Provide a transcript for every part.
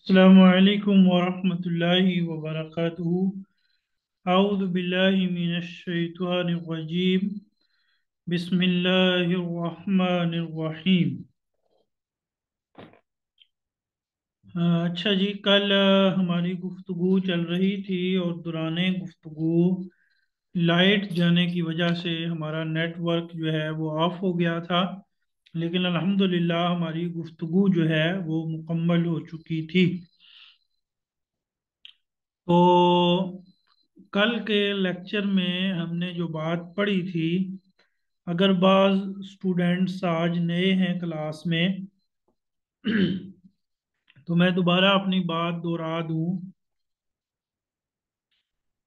अस्सलामुअलैकुम वरहमतुल्लाहि वबरकातुहू। औज़ु बिल्लाहि मिनश शैतानिर रजीम। बिस्मिल्लाहिर रहमानिर रहीम। अच्छा जी, कल हमारी गुफ्तगू चल रही थी और दौराने गुफ्तगू लाइट जाने की वजह से हमारा नेटवर्क जो है वो ऑफ हो गया था। लेकिन अल्हम्दुलिल्लाह हमारी गुफ्तगू जो है वो मुकम्मल हो चुकी थी। तो कल के लेक्चर में हमने जो बात पढ़ी थी, अगर बाज स्टूडेंट्स आज नए हैं क्लास में तो मैं दोबारा अपनी बात दोहरा दूं।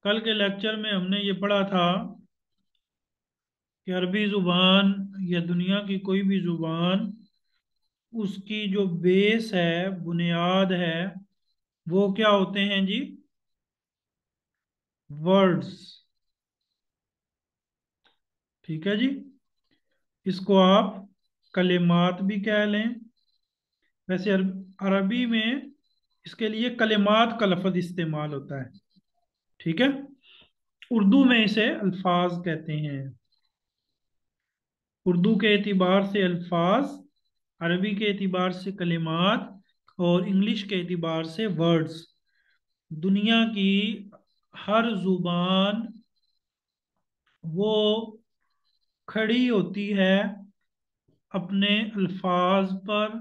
कल के लेक्चर में हमने ये पढ़ा था कि अरबी ज़ुबान या दुनिया की कोई भी ज़ुबान, उसकी जो बेस है, बुनियाद है, वो क्या होते हैं जी? वर्ड्स। ठीक है जी। इसको आप कलेमात भी कह लें। वैसे अरबी में इसके लिए कलेमात का लफ्ज़ इस्तेमाल होता है। ठीक है। उर्दू में इसे अल्फाज कहते हैं। उर्दू के एतबार से अल्फाज, अरबी के एतबार से कलिमात और इंग्लिश के एतबार से वर्ड्स। दुनिया की हर जुबान वो खड़ी होती है अपने अल्फाज पर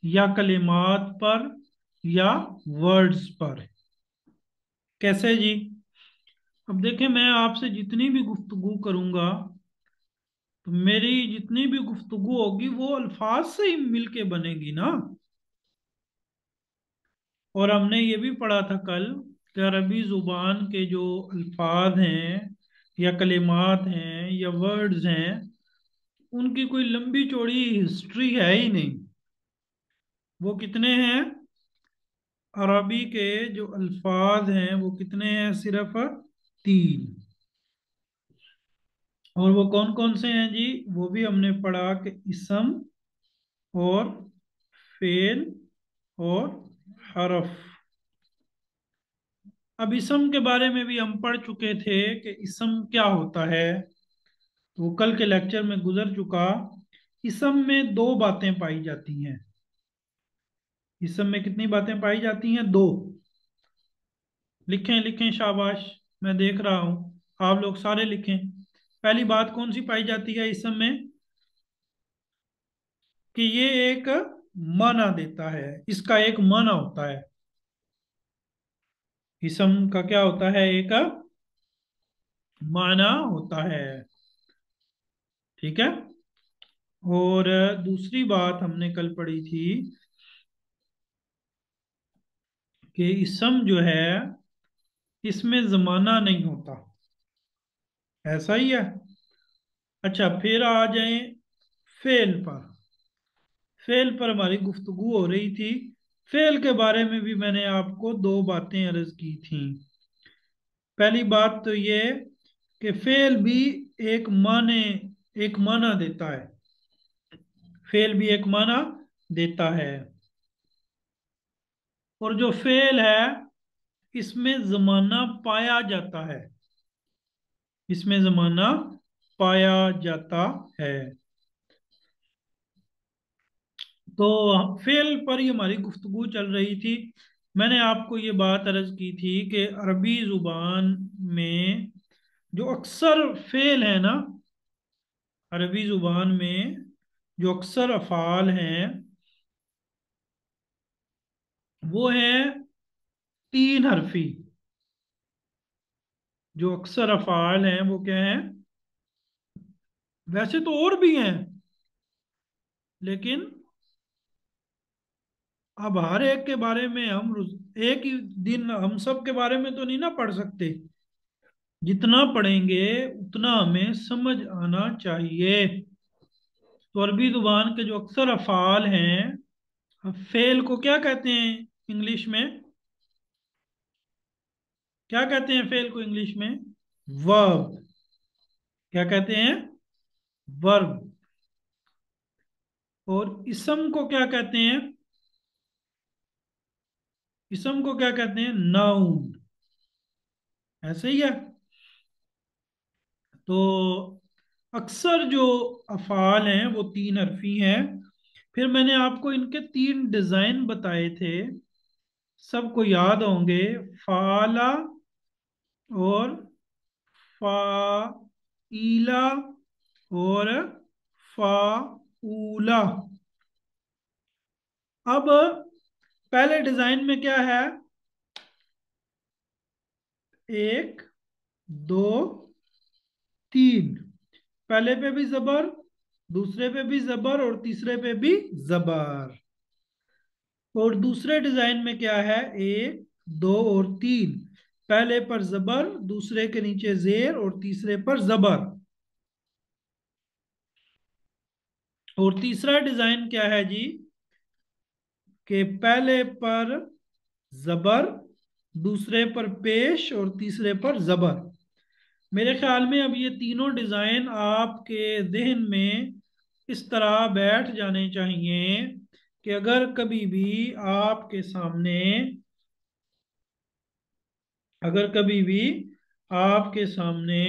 या कलिमात पर या वर्ड्स पर। कैसे जी? अब देखें, मैं आपसे जितनी भी गुफ्तगू करूंगा तो मेरी जितनी भी गुफ्तगू होगी वो अल्फाज से ही मिलके बनेगी ना। और हमने ये भी पढ़ा था कल कि अरबी जुबान के जो अल्फाज हैं या कलिमात हैं या वर्ड्स हैं, उनकी कोई लंबी चौड़ी हिस्ट्री है ही नहीं। वो कितने हैं? अरबी के जो अल्फाज हैं वो कितने हैं? सिर्फ तीन। और वो कौन कौन से हैं जी? वो भी हमने पढ़ा कि इसम और फेल और हरफ। अब इसम के बारे में भी हम पढ़ चुके थे कि इसम क्या होता है। तो वो कल के लेक्चर में गुजर चुका। इसम में दो बातें पाई जाती हैं। इसम में कितनी बातें पाई जाती हैं? दो। लिखें लिखें, शाबाश। मैं देख रहा हूं आप लोग सारे लिखें। पहली बात कौन सी पाई जाती है इसम में? कि ये एक माना देता है, इसका एक माना होता है। इसम का क्या होता है? एक माना होता है। ठीक है। और दूसरी बात हमने कल पढ़ी थी कि इसम जो है इसमें जमाना नहीं होता। ऐसा ही है। अच्छा, फिर आ जाएं फेल पर। फेल पर हमारी गुफ्तगू हो रही थी। फेल के बारे में भी मैंने आपको दो बातें अर्ज की थी। पहली बात तो ये कि फेल भी एक माने एक माना देता है। फेल भी एक माना देता है। और जो फेल है इसमें जमाना पाया जाता है। इसमें जमाना पाया जाता है। तो फेल पर ही हमारी गुफ्तगू चल रही थी। मैंने आपको ये बात अर्ज की थी कि अरबी जुबान में जो अक्सर फेल है ना, अरबी जुबान में जो अक्सर अफ़ाल हैं वो है तीन हरफी। जो अक्सर अफ़ाल हैं वो क्या है? वैसे तो और भी हैं, लेकिन अब हर एक के बारे में हम एक ही दिन हम सब के बारे में तो नहीं ना पढ़ सकते। जितना पढ़ेंगे उतना हमें समझ आना चाहिए। तो अरबी जुबान के जो अक्सर अफ़ाल हैं, अब फेल को क्या कहते हैं इंग्लिश में? क्या कहते हैं फेल को इंग्लिश में? वर्ब। क्या कहते हैं? वर्ब। और इसम को क्या कहते हैं? इसम को क्या कहते हैं? नाउन। ऐसे ही है। तो अक्सर जो अफ़ाल हैं वो तीन हरफी हैं। फिर मैंने आपको इनके तीन डिजाइन बताए थे, सबको याद होंगे। फाला और फाइला और फाऊला। अब पहले डिजाइन में क्या है? एक, दो, तीन। पहले पे भी जबर, दूसरे पे भी जबर और तीसरे पे भी जबर। और दूसरे डिजाइन में क्या है? एक, दो और तीन। पहले पर जबर, दूसरे के नीचे जेर और तीसरे पर जबर। और तीसरा डिजाइन क्या है जी? कि पहले पर जबर, दूसरे पर पेश और तीसरे पर जबर। मेरे ख्याल में अब ये तीनों डिजाइन आपके जहन में इस तरह बैठ जाने चाहिए कि अगर कभी भी आपके सामने, अगर कभी भी आपके सामने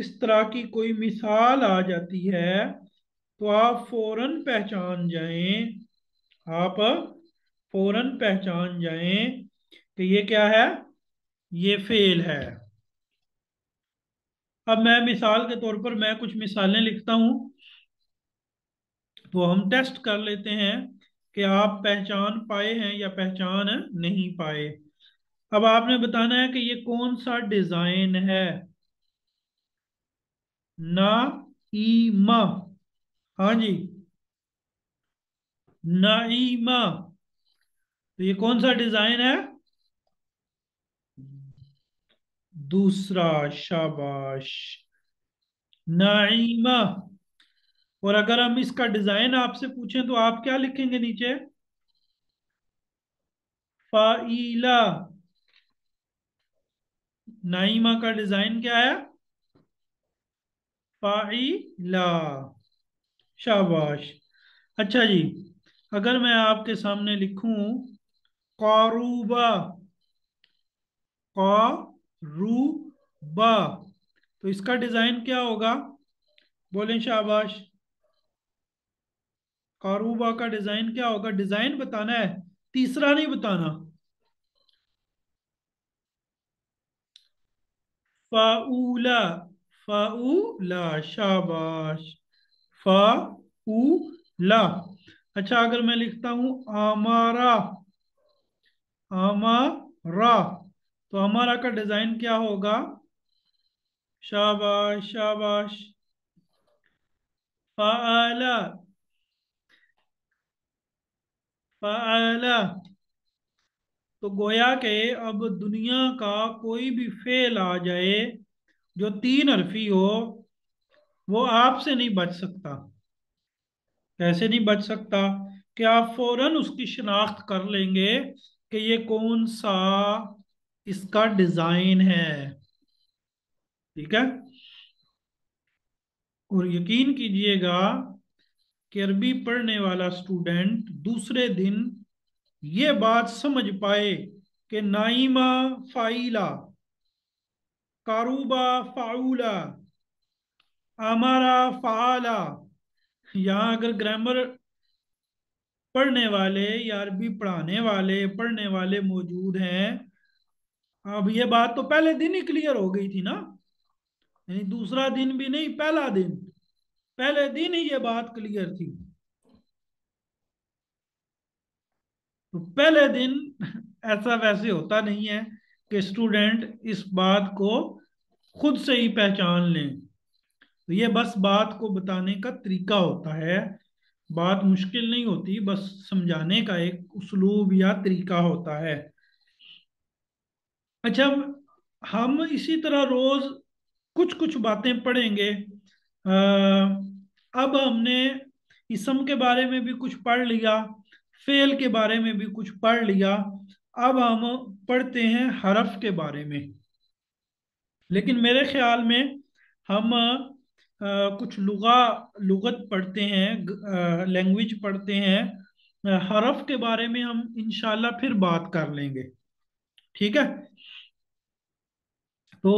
इस तरह की कोई मिसाल आ जाती है तो आप फौरन पहचान जाएं, आप फौरन पहचान जाएं कि ये क्या है? ये फेल है। अब मैं मिसाल के तौर पर मैं कुछ मिसालें लिखता हूं, तो हम टेस्ट कर लेते हैं कि आप पहचान पाए हैं या पहचान नहीं पाए। अब आपने बताना है कि ये कौन सा डिजाइन है। ना, ईमा। हाँ जी, नाइमा। तो ये कौन सा डिजाइन है? दूसरा, शाबाश, नाइमा। और अगर हम इसका डिजाइन आपसे पूछें तो आप क्या लिखेंगे नीचे? फाइला। नाइमा का डिजाइन क्या है? फाइला। शाबाश। अच्छा जी, अगर मैं आपके सामने लिखूं कारूबा, कारूबा, तो इसका डिजाइन क्या होगा? बोलें शाबाश। कारूबा का डिजाइन क्या होगा? डिजाइन बताना है, तीसरा नहीं बताना। फाऊला, फाऊला। शाबाश, फाऊला। अच्छा, अगर मैं लिखता हूं हमारा, हमारा, तो हमारा का डिजाइन क्या होगा? शाबाश, शाबाश, फाला, फाला। तो गोया के अब दुनिया का कोई भी फेल आ जाए जो तीन हरफी हो, वो आपसे नहीं बच सकता। कैसे नहीं बच सकता? कि आप फौरन उसकी शिनाख्त कर लेंगे कि ये कौन सा इसका डिजाइन है। ठीक है। और यकीन कीजिएगा कि अरबी पढ़ने वाला स्टूडेंट दूसरे दिन ये बात समझ पाए कि नाइमा फाइला, कारूबा फाउला, अमारा फाला। यहाँ अगर ग्रामर पढ़ने वाले या अरबी पढ़ाने वाले पढ़ने वाले मौजूद हैं, अब ये बात तो पहले दिन ही क्लियर हो गई थी ना। यानी दूसरा दिन भी नहीं, पहला दिन, पहले दिन ही ये बात क्लियर थी। तो पहले दिन ऐसा वैसे होता नहीं है कि स्टूडेंट इस बात को खुद से ही पहचान लें। तो ये बस बात को बताने का तरीका होता है, बात मुश्किल नहीं होती, बस समझाने का एक उस्लूब या तरीका होता है। अच्छा, हम इसी तरह रोज कुछ कुछ बातें पढ़ेंगे। अब हमने इसम के बारे में भी कुछ पढ़ लिया, फेल के बारे में भी कुछ पढ़ लिया। अब हम पढ़ते हैं हरफ के बारे में। लेकिन मेरे ख्याल में हम कुछ लुगत पढ़ते हैं, लैंग्वेज पढ़ते हैं, हरफ के बारे में हम इंशाल्लाह फिर बात कर लेंगे। ठीक है। तो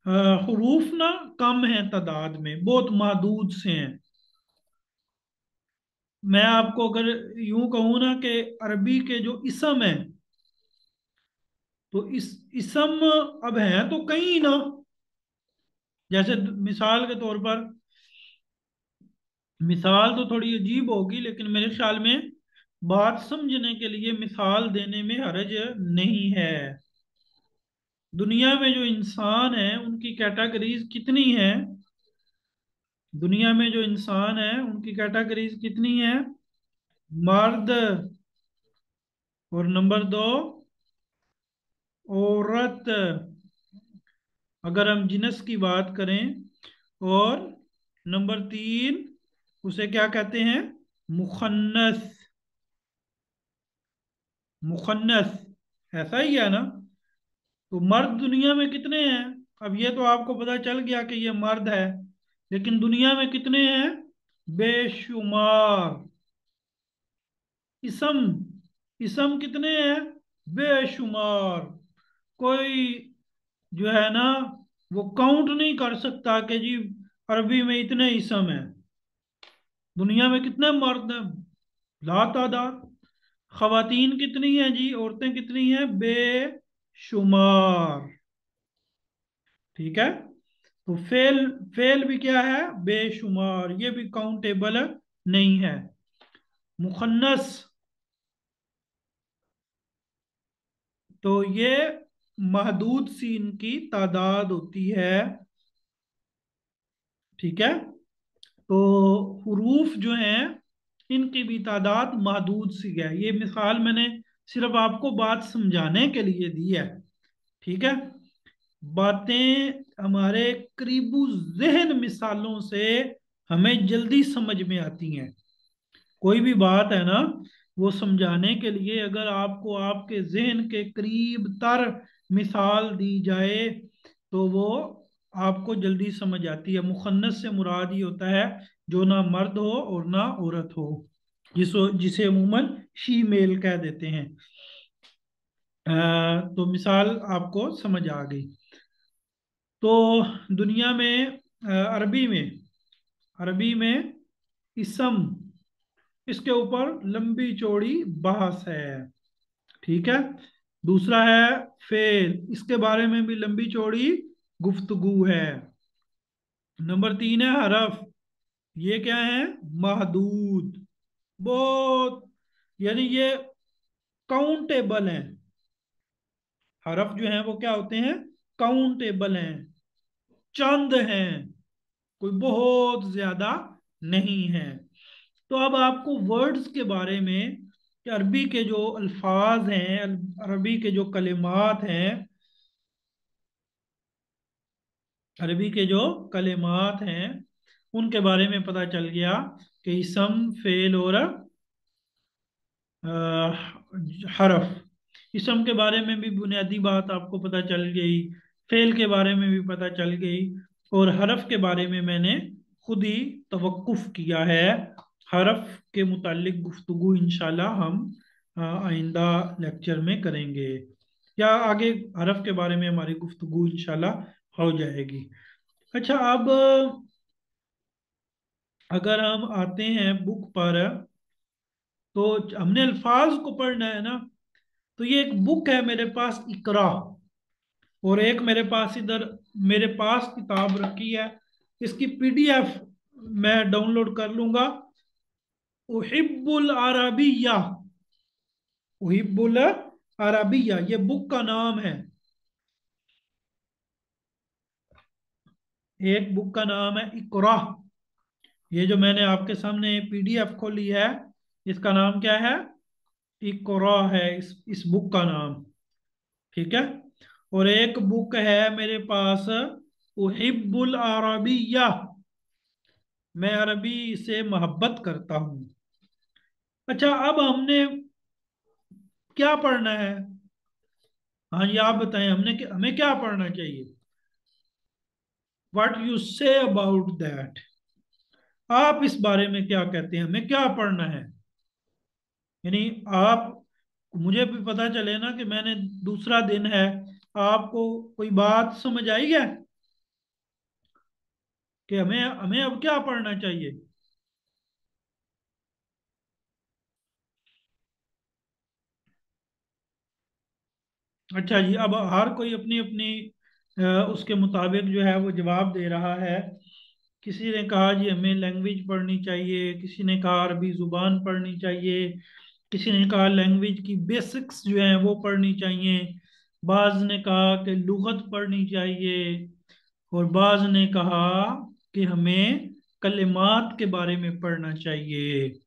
हुरूफ ना कम है तादाद में, बहुत महदूद से हैं। मैं आपको अगर यूं कहूँ ना कि अरबी के जो इसम है, तो इस इसम अब है तो कई ना। जैसे मिसाल के तौर पर, मिसाल तो थोड़ी अजीब होगी लेकिन मेरे ख्याल में बात समझने के लिए मिसाल देने में हर्ज नहीं है। दुनिया में जो इंसान है उनकी कैटेगरीज कितनी है? दुनिया में जो इंसान है उनकी कैटेगरीज कितनी है? मर्द, और नंबर दो औरत, अगर हम जिनस की बात करें। और नंबर तीन, उसे क्या कहते हैं? मुखन्नस। मुखन्नस, ऐसा ही है ना? तो मर्द दुनिया में कितने हैं? अब ये तो आपको पता चल गया कि ये मर्द है, लेकिन दुनिया में कितने हैं? बेशुमार। इसम, इसम कितने हैं? बेशुमार। कोई जो है ना, वो काउंट नहीं कर सकता कि जी अरबी में इतने इसम हैं। दुनिया में कितने मर्द हैं? लातादाद। खवातीन कितनी हैं जी? औरतें कितनी हैं? बेशुमार। ठीक है। तो फेल, फेल भी क्या है? बेशुमार, ये भी काउंटेबल नहीं है। मुखन्नस, तो ये महदूद सी इनकी तादाद होती है। ठीक है। तो हुरूफ जो हैं इनकी भी तादाद महदूद सी है। ये मिसाल मैंने सिर्फ आपको बात समझाने के लिए दी है। ठीक है। बातें हमारे करीबू जहन मिसालों से हमें जल्दी समझ में आती हैं। कोई भी बात है ना, वो समझाने के लिए अगर आपको आपके जहन के करीब तर मिसाल दी जाए तो वो आपको जल्दी समझ आती है। मुखन्नस से मुराद ही होता है जो ना मर्द हो और ना औरत हो, जिसे अमूमन शी मेल कह देते हैं। तो मिसाल आपको समझ आ गई। तो दुनिया में अरबी में इसम, इसके ऊपर लंबी चौड़ी बहस है। ठीक है। दूसरा है फेल, इसके बारे में भी लंबी चौड़ी गुफ्तगू है। नंबर तीन है हरफ, ये क्या है? महदूद, बहुत, यानी ये काउंटेबल हैं। हरफ जो हैं वो क्या होते हैं? काउंटेबल हैं, चंद हैं, कोई बहुत ज्यादा नहीं है। तो अब आपको वर्ड्स के बारे में, कि अरबी के जो अल्फाज हैं, अरबी के जो कलिमात हैं, अरबी के जो कलिमात हैं उनके बारे में पता चल गया कि इसम, फेल और हरफ। इसम के बारे में भी बुनियादी बात आपको पता चल गई, फेल के बारे में भी पता चल गई, और हरफ के बारे में मैंने खुद ही तवक्कुफ किया है। हरफ के मुतालिक गुफ्तगू इंशाल्लाह हम आइंदा लेक्चर में करेंगे, या आगे हरफ के बारे में हमारी गुफ्तगू इंशाल्लाह हो जाएगी। अच्छा, अब अगर हम आते हैं बुक पर, तो हमने अल्फाज को पढ़ना है ना। तो ये एक बुक है मेरे पास, इकरा, और एक मेरे पास इधर मेरे पास किताब रखी है। इसकी पीडीएफ मैं डाउनलोड कर लूंगा। उहिब्बुल अरबिया, उहिब्बुल अरबिया ये बुक का नाम है। एक बुक का नाम है इकरा। ये जो मैंने आपके सामने पीडीएफ खोली है, इसका नाम क्या है? इकरा है इस बुक का नाम। ठीक है। और एक बुक है मेरे पास, उहिब्बुल अरबिया, मैं अरबी से मोहब्बत करता हूँ। अच्छा, अब हमने क्या पढ़ना है? हाँ जी, आप बताएं, हमें क्या पढ़ना चाहिए? What you say about that, आप इस बारे में क्या कहते हैं? हमें क्या पढ़ना है? यानी आप, मुझे भी पता चले ना कि मैंने, दूसरा दिन है, आपको कोई बात समझ आई है कि हमें हमें अब क्या पढ़ना चाहिए। अच्छा जी, अब हर कोई अपनी अपनी उसके मुताबिक जो है वो जवाब दे रहा है। किसी ने कहा जी हमें लैंग्वेज पढ़नी चाहिए, किसी ने कहा अरबी जुबान पढ़नी चाहिए, किसी ने कहा लैंग्वेज की बेसिक्स जो हैं वो पढ़नी चाहिए, बाज ने कहा कि लुगत पढ़नी चाहिए, और बाज ने कहा कि हमें कलिमात के बारे में पढ़ना चाहिए,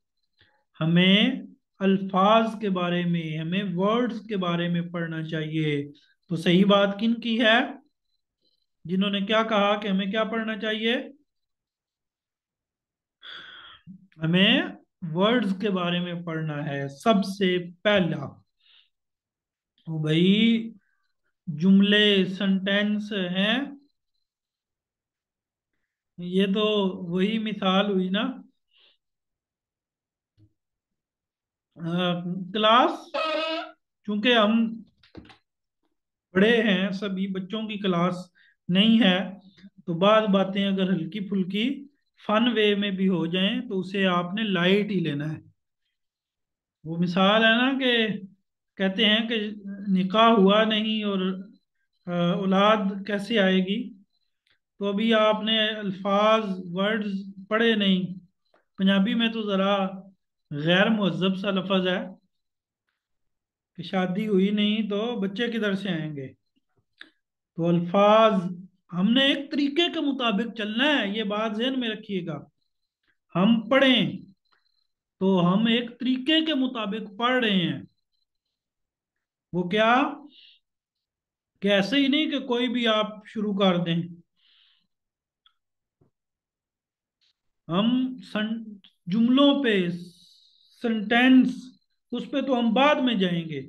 हमें अल्फाज के बारे में, हमें वर्ड्स के बारे में पढ़ना चाहिए। तो सही बात किन की है, जिन्होंने क्या कहा कि हमें क्या पढ़ना चाहिए? हमें वर्ड्स के बारे में पढ़ना है सबसे पहला। तो भाई, जुमले, सेंटेंस हैं, ये तो वही मिसाल हुई ना। क्लास, चूंकि हम बड़े हैं, सभी बच्चों की क्लास नहीं है, तो बाद बातें अगर हल्की फुल्की फन वे में भी हो जाएं तो उसे आपने लाइट ही लेना है। वो मिसाल है ना कि कहते हैं कि निकाह हुआ नहीं और औलाद कैसे आएगी। तो अभी आपने अल्फाज, वर्ड्स पढ़े नहीं। पंजाबी में तो ज़रा गैर मुहज्जब सा लफज है कि शादी हुई नहीं तो बच्चे किधर से आएंगे। तो अल्फाज, हमने एक तरीके के मुताबिक चलना है, ये बात ज़हन में रखिएगा। हम पढ़ें तो हम एक तरीके के मुताबिक पढ़ रहे हैं। वो क्या, कि ऐसे ही नहीं कि कोई भी आप शुरू कर दें। हम जुमलों पे, सेंटेंस, उस पे तो हम बाद में जाएंगे।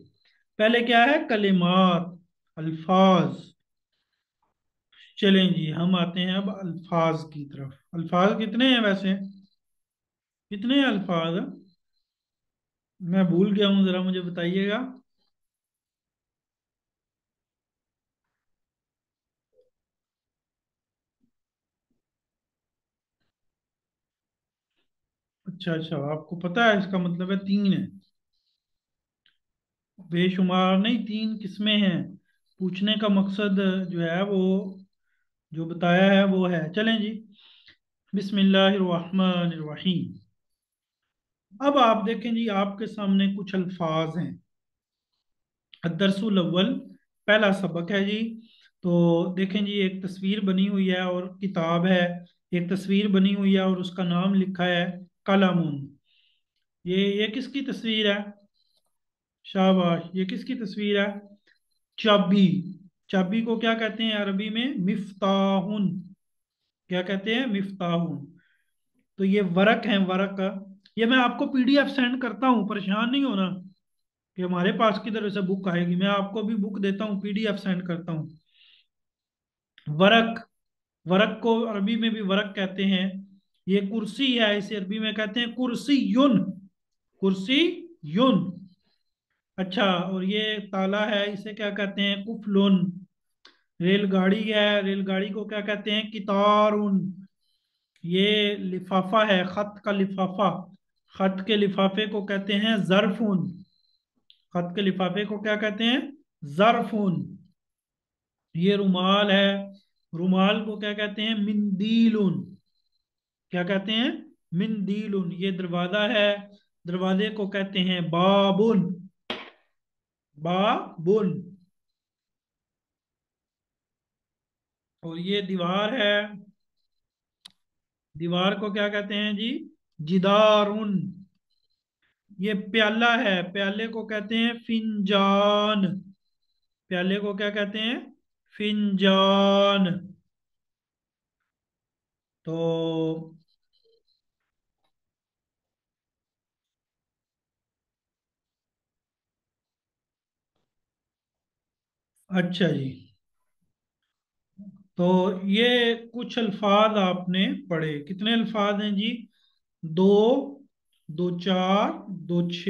पहले क्या है, कलिमात, अल्फाज। चलें जी, हम आते हैं अब अल्फाज की तरफ। अल्फाज कितने हैं वैसे, कितने अल्फाज हैं? मैं भूल गया हूँ, जरा मुझे बताइएगा। अच्छा अच्छा, आपको पता है, इसका मतलब है तीन है। बेशुमार नहीं, तीन किस्में हैं। पूछने का मकसद जो है वो, जो बताया है वो है। चलें जी, बिस्मिल्लाहिर्रहमानिर्रहीम। अब आप देखें जी, आपके सामने कुछ अल्फाज हैं। अद्दरसुल अव्वल, पहला सबक है जी। तो देखें जी, एक तस्वीर बनी हुई है और किताब है। एक तस्वीर बनी हुई है और उसका नाम लिखा है कलामुन। ये किसकी तस्वीर है? शाबाश, ये किसकी तस्वीर है? चाबी। चाबी को क्या कहते हैं अरबी में? मिफ्ताहुन। क्या कहते हैं? मिफ्ताहुन। तो ये वरक है, वरक। ये मैं आपको पीडीएफ सेंड करता हूँ, परेशान नहीं होना कि हमारे पास की तरफ से बुक आएगी। मैं आपको भी बुक देता हूँ, पीडीएफ सेंड करता हूँ। वरक, वरक को अरबी में भी वरक कहते हैं। ये कुर्सी है, इसे अरबी में कहते हैं कुर्सी युन। कुर्सी युन। अच्छा, और ये ताला है, इसे क्या कहते हैं? कुफलुन। रेलगाड़ी है, रेलगाड़ी को क्या कहते हैं? कितारुन। ये लिफाफा है, खत का लिफाफा, खत के लिफाफे को कहते हैं जरफुन। खत के लिफाफे को क्या कहते हैं? जरफुन। ये रुमाल है, रुमाल को क्या कहते हैं? मिंदीलुन। क्या कहते हैं? मिंदीलुन। ये दरवाजा है, दरवाजे को कहते हैं बाबुन। बाबुन। और ये दीवार है, दीवार को क्या कहते हैं जी? जिदारुन। ये प्याला है, प्याले को कहते हैं फिंजान। प्याले को क्या कहते हैं? फिंजान। तो अच्छा जी, तो ये कुछ अल्फाज आपने पढ़े। कितने अल्फाज हैं जी? दो, दो चार, दो छ,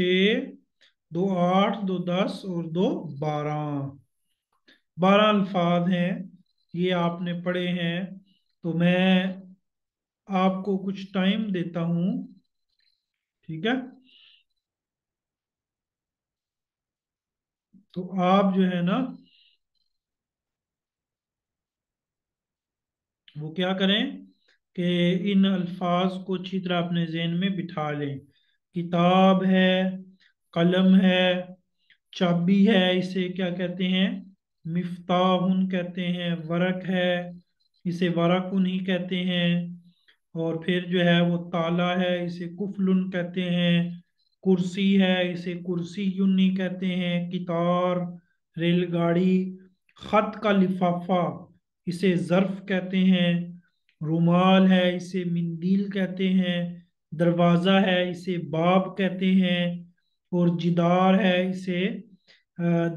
दो आठ, दो दस और दो 12। 12 अल्फाज हैं, ये आपने पढ़े हैं। तो मैं आपको कुछ टाइम देता हूं, ठीक है। तो आप जो है ना, वो क्या करें कि इन अल्फाज को अच्छी तरह अपने जहन में बिठा लें। किताब है, कलम है, चाबी है, इसे क्या कहते हैं, मिफ्ताहुन कहते हैं। वरक है, इसे वरकुन ही कहते हैं। और फिर जो है वो ताला है, इसे कुफलुन कहते हैं। कुर्सी है, इसे कुर्सी यूनी कहते हैं। कितार, रेलगाड़ी। खत का लिफाफा, इसे जर्फ कहते हैं। रुमाल है, इसे मिंदील कहते हैं। दरवाज़ा है, इसे बाब कहते हैं। और जिदार है, इसे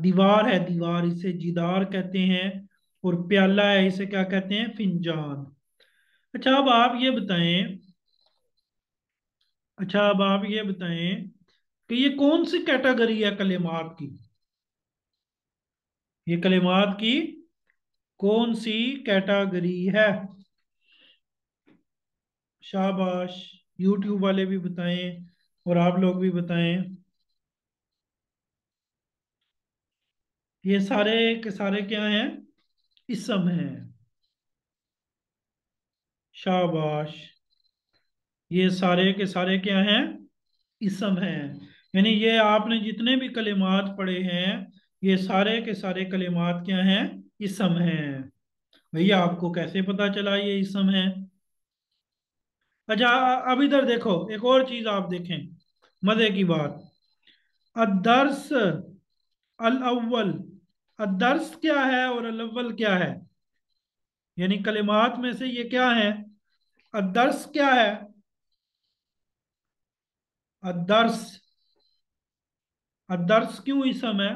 दीवार है, दीवार, इसे जिदार कहते हैं। और प्याला है, इसे क्या कहते हैं, फिंजान। अच्छा अब आप ये बताएं, अच्छा अब आप ये बताएं कि ये कौन सी कैटेगरी है कलेमात की। ये कलेमात की कौन सी कैटेगरी है। शाबाश। यूट्यूब वाले भी बताएं और आप लोग भी बताएं। ये सारे के सारे क्या हैं, इसम हैं। शाबाश। ये सारे के सारे क्या हैं, इसम हैं। यानी ये आपने जितने भी कलिमात पढ़े हैं, ये सारे के सारे कलिमात क्या हैं, इसम हैं। भैया आपको कैसे पता चला ये इसम है। अच्छा अब इधर देखो, एक और चीज आप देखें, मजे की बात। अदर्स अल अव्वल। अदर्स क्या है और अल अव्वल क्या है, यानी कलिमात में से ये क्या है। अदर्स क्या है, अदर्स। अदर्स क्यों इसम है,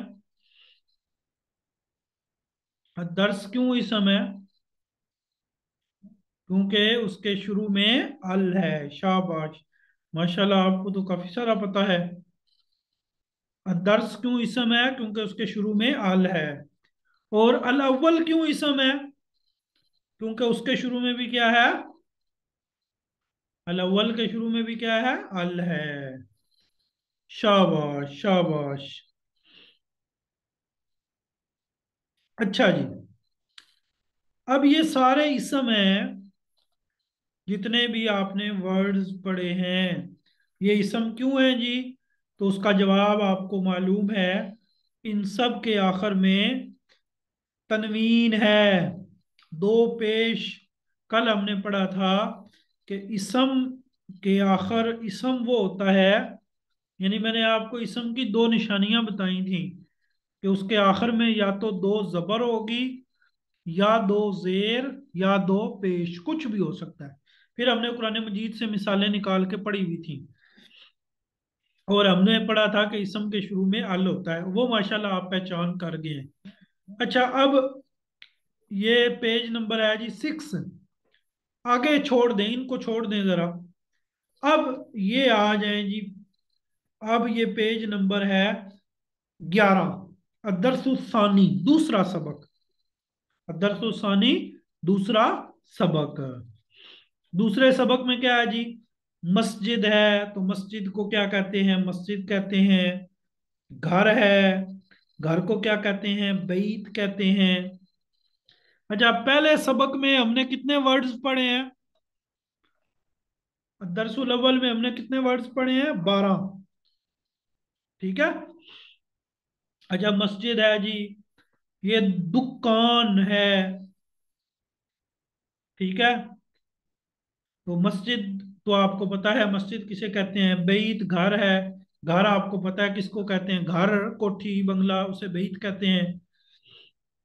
अदर्स क्यों इसम है, क्योंकि उसके शुरू में अल है। शाबाश, माशाल्लाह, आपको तो काफी सारा पता है। दर्स क्यों इसम है, क्योंकि उसके शुरू में अल है। और अल अव्वल क्यों इसम है, क्योंकि उसके शुरू में भी क्या है, अल अव्वल के शुरू में भी क्या है, अल है। शाबाश शाबाश। अच्छा जी, अब ये सारे इसम हैं, जितने भी आपने वर्ड्स पढ़े हैं, ये इसम क्यों है जी। तो उसका जवाब आपको मालूम है, इन सब के आखिर में तनवीन है, दो पेश। कल हमने पढ़ा था कि इसम के आखिर, इसम वो होता है, यानी मैंने आपको इसम की दो निशानियां बताई थी कि उसके आखिर में या तो दो जबर होगी, या दो जेर, या दो पेश, कुछ भी हो सकता है। फिर हमने कुरान मजीद से मिसालें निकाल के पढ़ी हुई थी, और हमने पढ़ा था कि इसम के शुरू में अल होता है, वो माशाल्लाह आप पहचान कर गए हैं। अच्छा अब ये पेज नंबर है जी 6। आगे छोड़ दें, इनको छोड़ दें जरा। अब ये आ जाए जी, अब ये पेज नंबर है 11। अदरसुसानी, दूसरा सबक। अदरसुसानी, दूसरा सबक। दूसरे सबक में क्या है जी, मस्जिद है, तो मस्जिद को क्या कहते हैं, मस्जिद कहते हैं। घर है, घर को क्या कहते हैं, बैत कहते हैं। अच्छा पहले सबक में हमने कितने वर्ड्स पढ़े हैं, दरसुल अव्वल में हमने कितने वर्ड्स पढ़े हैं, 12। ठीक है। अच्छा मस्जिद है जी, ये दुकान है, ठीक है। तो मस्जिद तो आपको पता है, मस्जिद किसे कहते हैं, बैत घर है। घर आपको पता है किसको कहते हैं, घर, कोठी, बंगला, उसे बैत कहते हैं।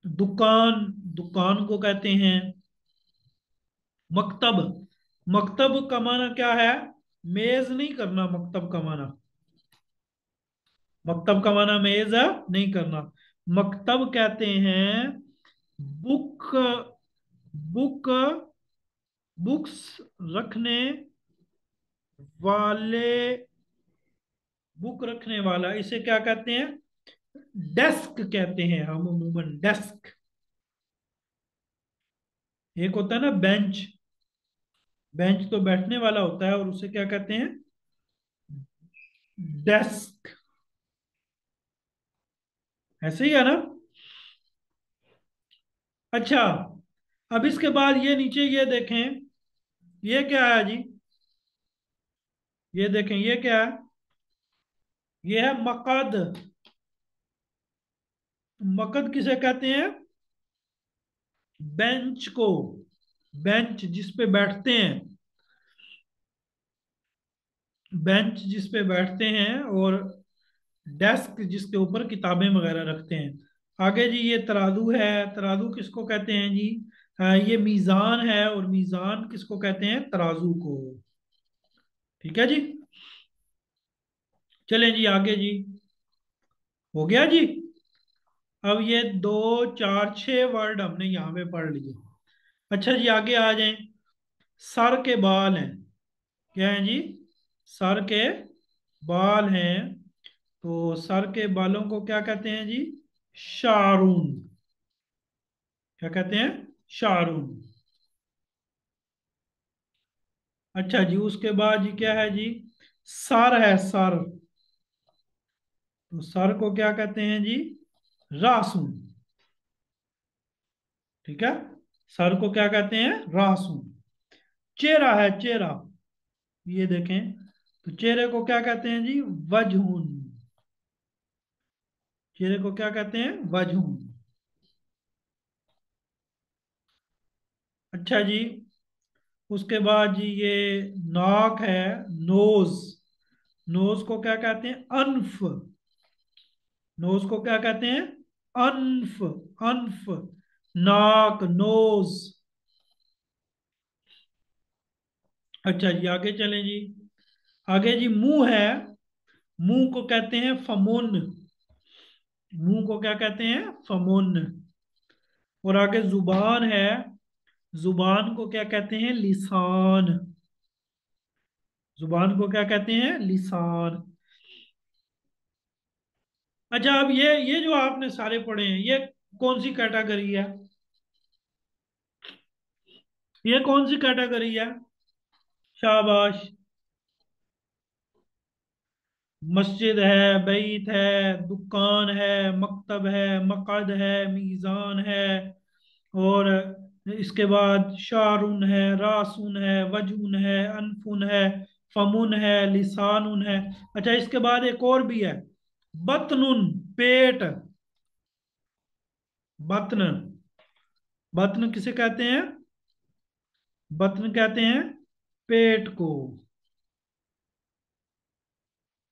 दुकान, दुकान को कहते हैं। मकतब, मकतब का माना क्या है, मेज नहीं करना, मकतब का माना, मकतब का माना मेज नहीं करना। मकतब कहते हैं बुक, बुक, बुक्स रखने वाले बुक रखने वाला, इसे क्या कहते हैं? डेस्क कहते हैं हम अमूमन, डेस्क। एक होता है ना बेंच, बेंच तो बैठने वाला होता है, और उसे क्या कहते हैं? डेस्क। ऐसे ही है ना? अच्छा, अब इसके बाद ये नीचे ये देखें, ये क्या है जी? ये देखें, ये क्या है? ये है मकद। मकद किसे कहते हैं? बेंच को। बेंच जिस पे बैठते हैं, बेंच जिस पे बैठते हैं, और डेस्क जिसके ऊपर किताबें वगैरह रखते हैं। आगे जी ये तराजू है। तराजू किसको कहते हैं जी? ये मीज़ान है, और मीज़ान किसको कहते हैं? तराजू को। ठीक है जी। चलें जी आगे जी। हो गया जी। अब ये दो, चार, छह वर्ड हमने यहाँ पे पढ़ लिए। अच्छा जी, आगे आ जाएं। सर के बाल हैं। क्या है जी? सर के बाल हैं। तो सर के बालों को क्या कहते हैं जी? शारून। क्या कहते हैं? शारून। अच्छा जी, उसके बाद जी क्या है जी? सर है, सर। तो सर को क्या कहते हैं जी? रासून। ठीक है। सर को क्या कहते हैं? रासून। चेहरा है, चेहरा। ये देखें, तो चेहरे को क्या कहते हैं जी? वजहून। चेहरे को क्या कहते हैं? वजहून। अच्छा जी, उसके बाद जी ये नाक है, नोज। नोज को क्या कहते हैं? अनफ। नोज को क्या कहते हैं? अनफ। अनफ। नाक, नोज। अच्छा जी, आगे चलें जी। आगे जी मुंह है। मुंह को कहते हैं फमुन। मुंह को क्या कहते हैं? फमुन। और आगे जुबान है। जुबान को क्या कहते हैं? लिसान। जुबान को क्या कहते हैं? लिसान। अच्छा, अब ये जो आपने सारे पढ़े हैं, ये कौन सी कैटेगरी है? ये कौन सी कैटेगरी है? शाबाश। मस्जिद है, बैत है, दुकान है, मकतब है, मकद है, मीज़ान है, और इसके बाद शारून है, रासून है, वजून है, अनफुन है, फमुन है, लिसानुन है। अच्छा, इसके बाद एक और भी है, बतनुन, पेट। बतन। बतन किसे कहते हैं? बतन कहते हैं पेट को।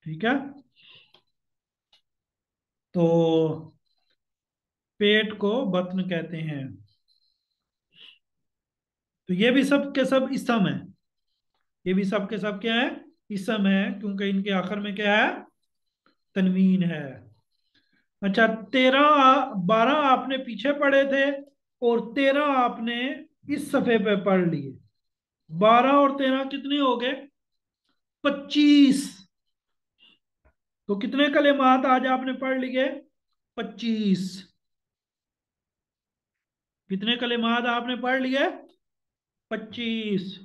ठीक है। तो पेट को बतन कहते हैं। तो ये भी सब के सब इसम है। ये भी सब के सब क्या है? इसम है, क्योंकि इनके आखिर में क्या है? तनवीन है। अच्छा, 12 आपने पीछे पढ़े थे, और 13 आपने इस सफे पे पढ़ लिए। 12 और 13 कितने हो गए? 25। तो कितने कलेमात आज आपने पढ़ लिए? 25। कितने कलेमात आपने पढ़ लिए? 25।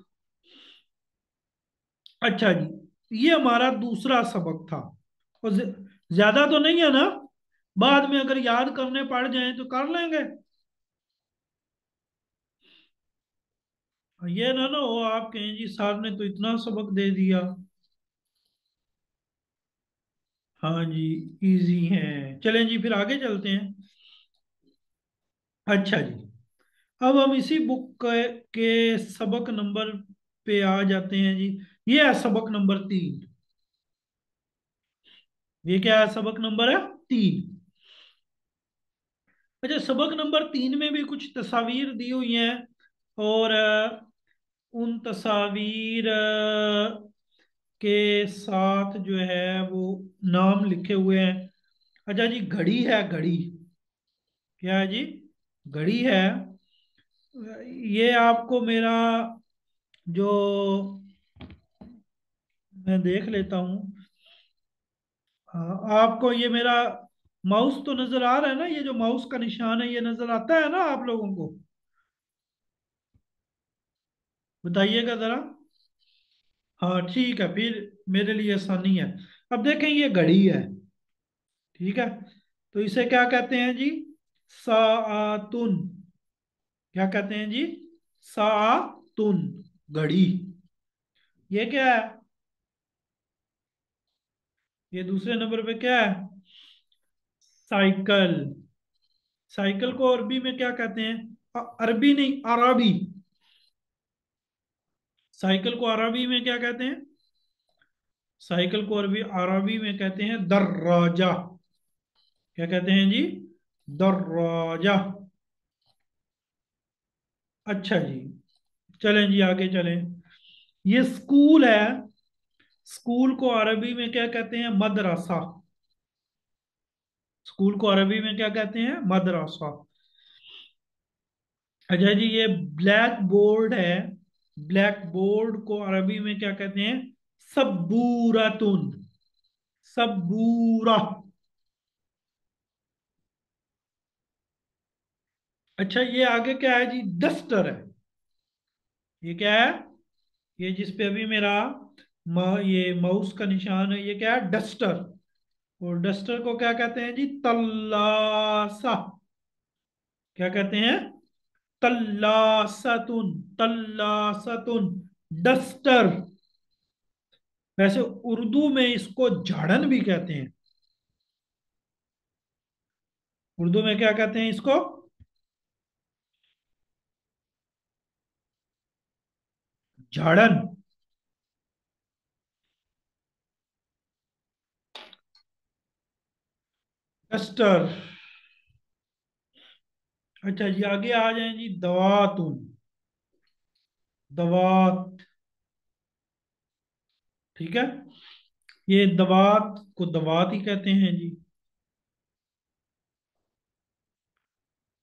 अच्छा जी, ये हमारा दूसरा सबक था। और ज्यादा तो नहीं है ना? बाद में अगर याद करने पड़ जाए तो कर लेंगे। ये ना हो आप कहें जी सर ने तो इतना सबक दे दिया। हाँ जी, इजी है। चलें जी, फिर आगे चलते हैं। अच्छा जी, अब हम इसी बुक के सबक नंबर पे आ जाते हैं जी। ये है सबक नंबर 3। ये क्या है? सबक नंबर है 3। अच्छा, सबक नंबर 3 में भी कुछ तस्वीर दी हुई हैं, और उन तस्वीर के साथ जो है वो नाम लिखे हुए हैं। अच्छा जी, घड़ी है, घड़ी। क्या है जी? घड़ी है। ये आपको मेरा जो, मैं देख लेता हूँ। आपको ये मेरा माउस तो नजर आ रहा है ना, ये जो माउस का निशान है ये नजर आता है ना आप लोगों को? बताइएगा जरा। हाँ ठीक है, फिर मेरे लिए आसानी है। अब देखें ये घड़ी है, ठीक है, तो इसे क्या कहते हैं जी? साआतुन। क्या कहते हैं जी? साआतुन, घड़ी। ये क्या है? ये दूसरे नंबर पे क्या है? साइकिल। साइकिल को अरबी में क्या कहते हैं? अरबी नहीं, अरबी। साइकिल को अरबी में क्या कहते हैं? साइकिल को अरबी अरबी में कहते हैं दर्राजा। क्या कहते हैं जी? दर्राजा। अच्छा जी, चलें जी आगे चलें। ये स्कूल है, स्कूल को अरबी में क्या कहते हैं? मदरसा। स्कूल को अरबी में क्या कहते हैं? मदरसा। अच्छा जी, ये ब्लैक बोर्ड है, ब्लैक बोर्ड को अरबी में क्या कहते हैं? सबूरतुन। सबूरा। अच्छा ये आगे क्या है जी? डस्टर है। ये क्या है? ये जिस पे अभी मेरा ये माउस का निशान है, ये क्या है? डस्टर। और डस्टर को क्या कहते हैं जी? तल्लासा। क्या कहते हैं? तल्लासतुन। तल्लासतुन, डस्टर। वैसे उर्दू में इसको झाड़न भी कहते हैं। उर्दू में क्या कहते हैं इसको? झाड़न। डस्टर। अच्छा जी, आगे आ जाए जी, दवातुन। दवात। ठीक है, ये दवात को दवात ही कहते हैं जी।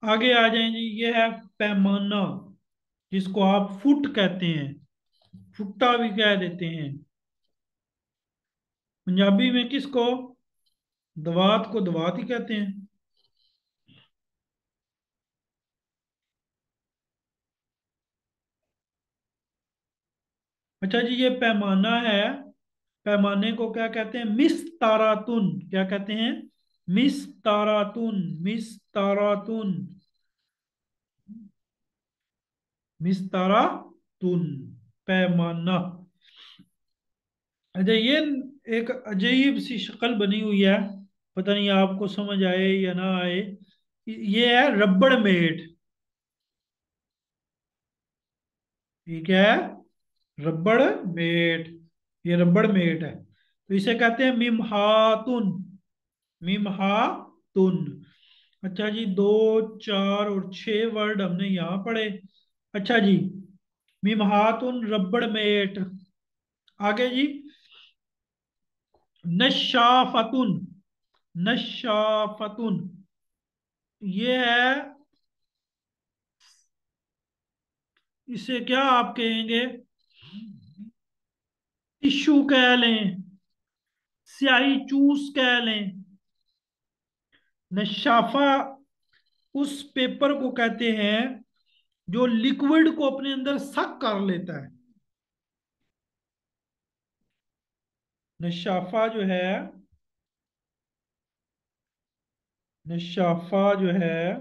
आगे आ जाए जी, ये है पैमाना, जिसको आप फुट कहते हैं, फुट्टा भी कह देते हैं। पंजाबी में किसको? दवात को दवात ही कहते हैं। अच्छा जी, ये पैमाना है, पैमाने को क्या कहते हैं? मिस्तारातुन। क्या कहते हैं? मिस्तारातुन। मिस्तारातुन। मिस्तारातुन, पैमाना। अच्छा ये एक अजीब सी शक्ल बनी हुई है, पता नहीं आपको समझ आए या ना आए। ये है रबड़ मेट। ये क्या है? रबड़ मेट। ये रबड़ मेट है, तो इसे कहते हैं मिमहातुन। मिमहातुन। अच्छा जी, दो, चार और छह वर्ड हमने यहाँ पढ़े। अच्छा जी, मिमहातुन, रबड़ मेट। आगे जी, नशाफतुन। नशाफतुन, ये है, इसे क्या आप कहेंगे? टिश्यू कह लें, स्याही चूस कह लें। नशाफा उस पेपर को कहते हैं जो लिक्विड को अपने अंदर सक कर लेता है। नशाफा जो है, नशाफा जो है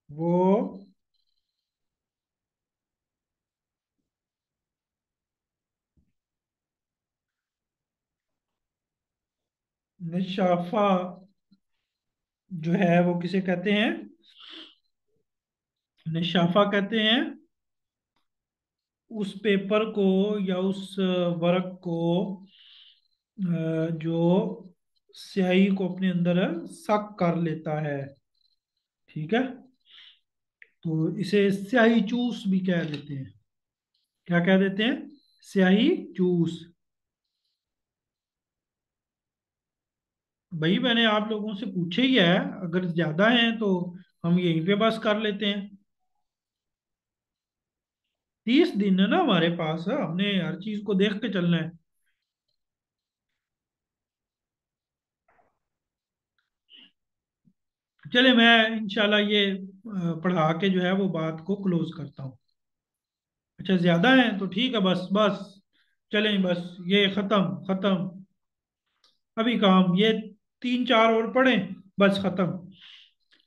वो नशाफा जो है वो किसे कहते हैं? नशाफा कहते हैं उस पेपर को या उस वर्क को जो स्याही को अपने अंदर सक कर लेता है। ठीक है, तो इसे स्याही चूस भी कह देते हैं। क्या कह देते हैं? स्याही चूस। भाई मैंने आप लोगों से पूछे ही है, अगर ज्यादा हैं तो हम यहीं पे बस कर लेते हैं। 30 दिन है ना हमारे पास, हमने हर चीज को देख के चलना है। चले मैं इंशाल्लाह ये पढ़ा के जो है वो बात को क्लोज करता हूँ। अच्छा ज्यादा है तो ठीक है, बस बस चलें, बस ये खत्म खत्म। अभी काम ये तीन चार और पढ़ें, बस खत्म।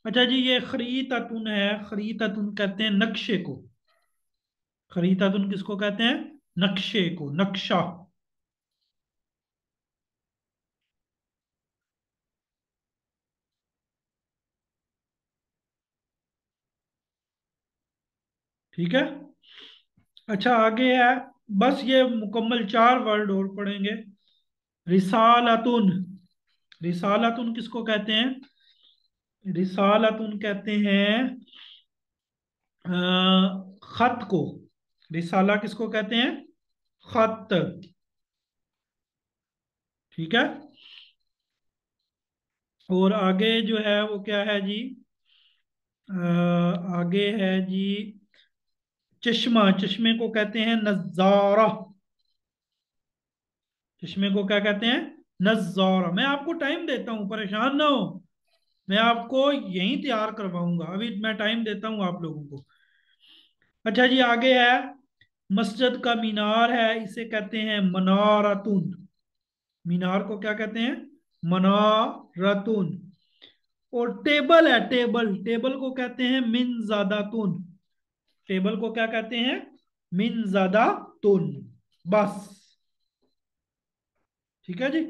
अच्छा जी, ये खरीततुन है, खरीततुन कहते हैं नक्शे को। खरीततुन किसको कहते हैं? नक्शे को, नक्शा। ठीक है। अच्छा आगे है, बस ये मुकम्मल चार वर्ड और पढ़ेंगे। रिसालतुन, रिसालतुन किसको कहते हैं? रिसालतुन कहते हैं खत को। रिसाला किसको कहते हैं? खत। ठीक है। और आगे जो है वो क्या है जी? आगे है जी चश्मा, चश्मे को कहते हैं नजारा। चश्मे को क्या कहते हैं? नजारा। मैं आपको टाइम देता हूँ, परेशान ना हो। मैं आपको यहीं तैयार करवाऊंगा, अभी मैं टाइम देता हूँ आप लोगों को। अच्छा जी आगे है, मस्जिद का मीनार है, इसे कहते हैं मनारतुन। मीनार को क्या कहते हैं? मनारतुन। और टेबल है, टेबल, टेबल को कहते हैं मिन ज्यादातुन। टेबल को क्या कहते हैं? मिन ज्यादातुन। बस। ठीक है जी।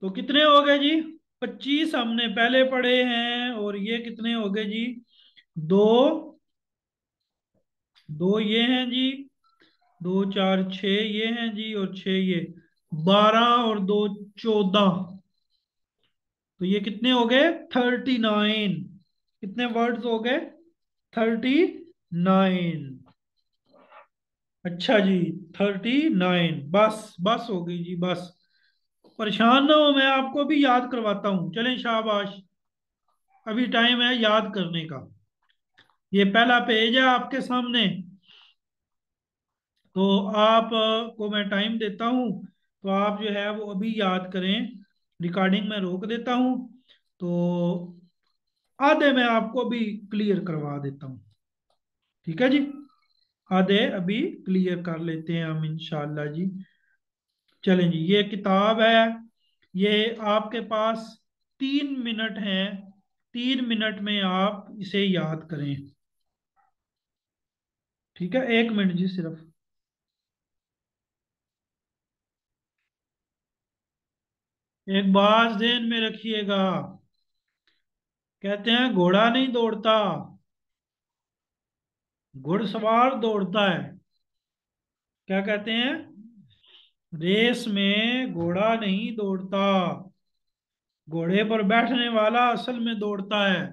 तो कितने हो गए जी? 25 हमने पहले पढ़े हैं, और ये कितने हो गए जी? दो, दो ये हैं जी, दो चार छः ये हैं जी, और छः ये, 12 और दो 14। तो ये कितने हो गए? 39। कितने वर्ड्स हो गए? 39। अच्छा जी, 39। बस बस हो गई जी, बस। परेशान ना हो, मैं आपको भी याद करवाता हूँ, चलें शाबाश। अभी टाइम है याद करने का। ये पहला पेज है आपके सामने। तो आप को मैं टाइम देता हूँ, तो आप जो है वो अभी याद करें। रिकॉर्डिंग में रोक देता हूँ। तो आधे मैं आपको भी क्लियर करवा देता हूँ। ठीक है जी। आधे अभी क्लियर कर लेते हैं हम इंशाल्लाह जी। चलें जी, ये किताब है। ये आपके पास 3 मिनट हैं। 3 मिनट में आप इसे याद करें। ठीक है, 1 मिनट जी सिर्फ। एक बात ध्यान में रखिएगा, कहते हैं घोड़ा नहीं दौड़ता, घुड़सवार दौड़ता है। क्या कहते हैं? रेस में घोड़ा नहीं दौड़ता, घोड़े पर बैठने वाला असल में दौड़ता है।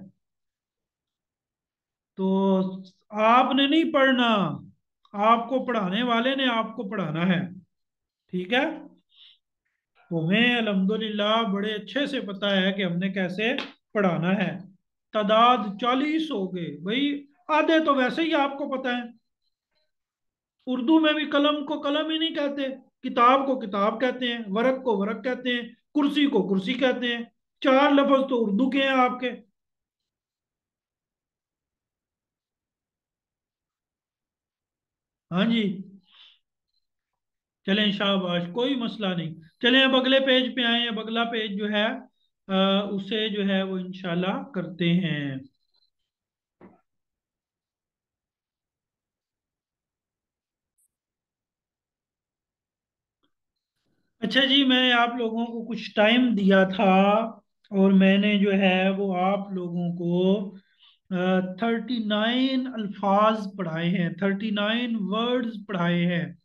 तो आपने नहीं पढ़ना, आपको पढ़ाने वाले ने आपको पढ़ाना है। ठीक है। तुम्हें अल्हम्दुलिल्लाह बड़े अच्छे से पता है कि हमने कैसे पढ़ाना है। तादाद 40 हो गए भाई, आधे तो वैसे ही आपको पता है। उर्दू में भी कलम को कलम ही नहीं कहते, किताब को किताब कहते हैं, वर्क को वर्क कहते हैं, कुर्सी को कुर्सी कहते हैं। चार लफ्ज तो उर्दू के हैं आपके। हाँ जी। चलें शाबाश, कोई मसला नहीं। चलें अब अगले पेज पे आए। अब अगला पेज जो है उसे जो है वो इंशाल्लाह करते हैं। अच्छा जी, मैं आप लोगों को कुछ टाइम दिया था, और मैंने जो है वो आप लोगों को 39 अल्फाज पढ़ाए हैं, 39 वर्ड्स पढ़ाए हैं।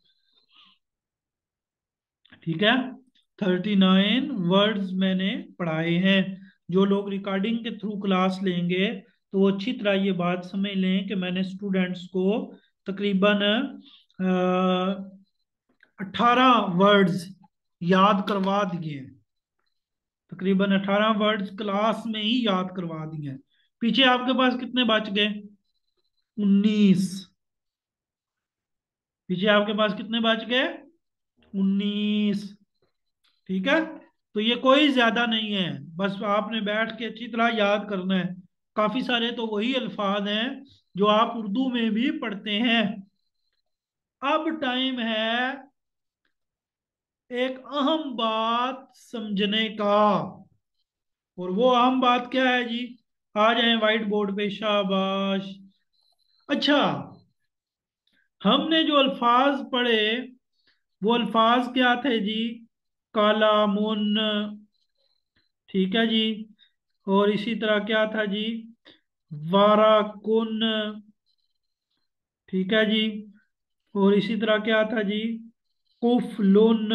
ठीक है। 39 वर्ड्स मैंने पढ़ाए हैं। जो लोग रिकॉर्डिंग के थ्रू क्लास लेंगे तो वो अच्छी तरह ये बात समझ लें कि मैंने स्टूडेंट्स को तकरीबन 18 वर्ड्स याद करवा दिए हैं। तकरीबन 18 वर्ड्स क्लास में ही याद करवा दिए हैं। पीछे आपके पास कितने बच गए? 19। पीछे आपके पास कितने बच गए? 19। ठीक है। तो ये कोई ज्यादा नहीं है, बस आपने बैठ के अच्छी तरह याद करना है। काफी सारे तो वही अल्फाज हैं जो आप उर्दू में भी पढ़ते हैं। अब टाइम है एक अहम बात समझने का। और वो अहम बात क्या है जी? आ जाए वाइट बोर्ड पे, शाबाश। अच्छा, हमने जो अल्फाज पढ़े वो अल्फाज क्या थे जी? काला मुन, ठीक है जी। और इसी तरह क्या था जी? वारा कुन, ठीक है जी। और इसी तरह क्या था जी? कुफलुन,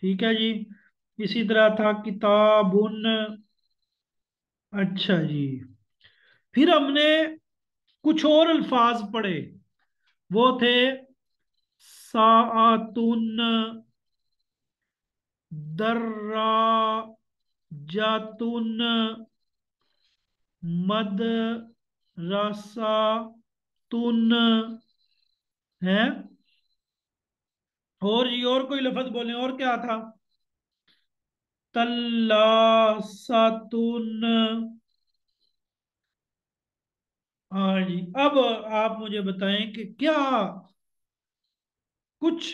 ठीक है जी। इसी तरह था किताबुन। अच्छा जी। फिर हमने कुछ और अल्फाज पढ़े, वो थे साअतुन, दर्राजातुन, मदरसातुन, है। और ये और कोई लफ्ज बोले, और क्या था? तल्लासातुन। हाँ जी। अब आप मुझे बताएं कि क्या कुछ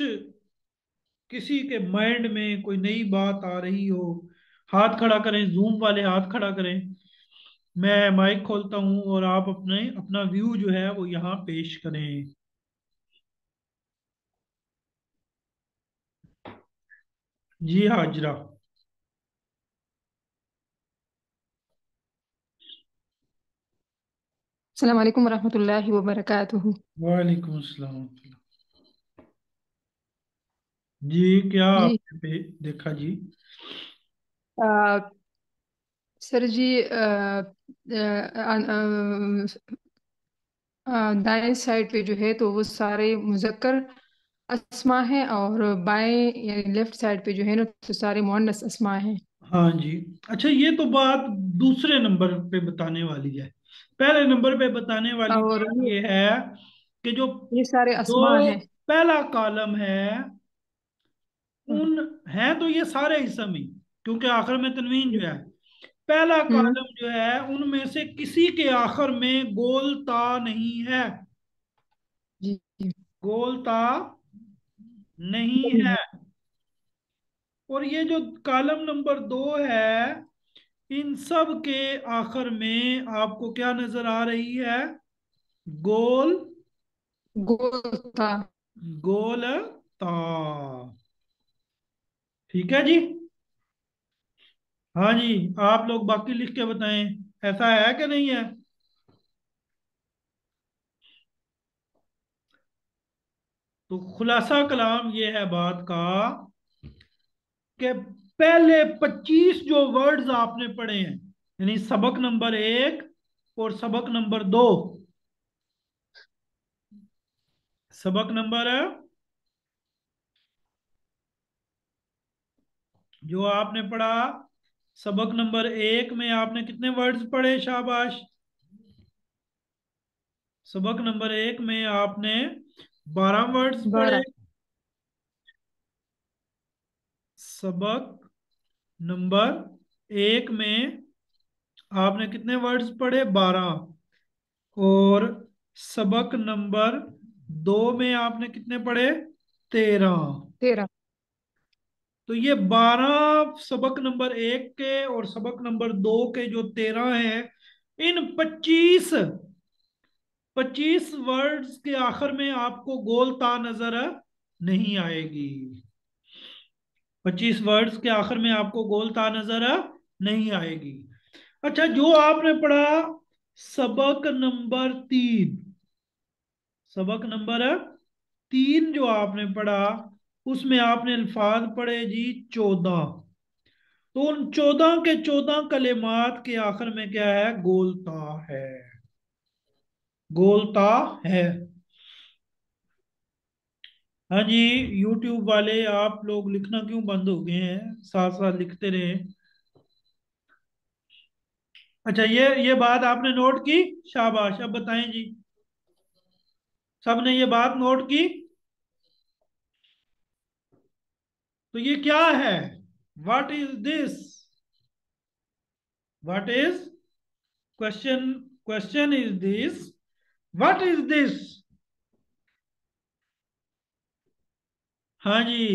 किसी के माइंड में कोई नई बात आ रही हो? हाथ खड़ा करें, जूम वाले हाथ खड़ा करें। मैं माइक खोलता हूं और आप अपने अपना व्यू जो है वो यहाँ पेश करें। जी हाजरा। अस्सलाम वालेकुम रहमतुल्लाहि व बरकातुहू। वालेकुम अस्सलाम। जी, क्या जी। आपने देखा जी? आ, सर जी, दाएं साइड पे जो है तो वो सारे मुज़क्कर अस्मा हैं, और बाएं यानी लेफ्ट साइड पे जो है ना तो सारे मुअन्नस अस्मा हैं। हाँ जी। अच्छा, ये तो बात दूसरे नंबर पे बताने वाली है। पहले नंबर पे बताने वाली और बात ये है कि जो ये सारे अस्मा जो हैं। पहला कॉलम है, हम्म। उन है तो ये सारे इसम ही, क्योंकि आखिर में तनवीन जो है। पहला हम्म, कॉलम जो है उनमें से किसी के आखिर में गोलता नहीं है। जी जी। गोलता नहीं नहीं है। है। और ये जो कॉलम नंबर 2 है, इन सब के आखिर में आपको क्या नजर आ रही है? गोल, गोता। गोलता। ठीक है जी। हाँ जी। आप लोग बाकी लिख के बताएं, ऐसा है कि नहीं है? तो खुलासा कलाम ये है बात का कि पहले 25 जो वर्ड्स आपने पढ़े हैं, यानी सबक नंबर 1 और सबक नंबर 2, सबक नंबर जो आपने पढ़ा, सबक नंबर 1 में आपने कितने वर्ड्स पढ़े? शाबाश। सबक नंबर 1 में आपने 12 वर्ड्स पढ़े। 12। सबक नंबर 1 में आपने कितने वर्ड्स पढ़े? 12। और सबक नंबर 2 में आपने कितने पढ़े? 13। 13। तो ये 12 सबक नंबर 1 के और सबक नंबर 2 के जो 13 हैं, इन 25 वर्ड्स के आखिर में आपको गोलता नजर नहीं आएगी। 25 वर्ड्स के आखिर में आपको गोलता नजर नहीं आएगी। अच्छा, जो आपने पढ़ा सबक नंबर 3, सबक नंबर 3 जो आपने पढ़ा, उसमें आपने अल्फाज पढ़े जी 14। तो उन 14 के 14 कलेमात के आखिर में क्या है? गोलता है। गोलता है। हाँ जी। यूट्यूब वाले आप लोग लिखना क्यों बंद हो गए हैं? साथ साथ लिखते रहे। अच्छा, ये बात आपने नोट की? शाबाश। अब बताएं जी, सबने ये बात नोट की? तो ये क्या है? What is this? What is, question, question is this, what is this? हाँ जी।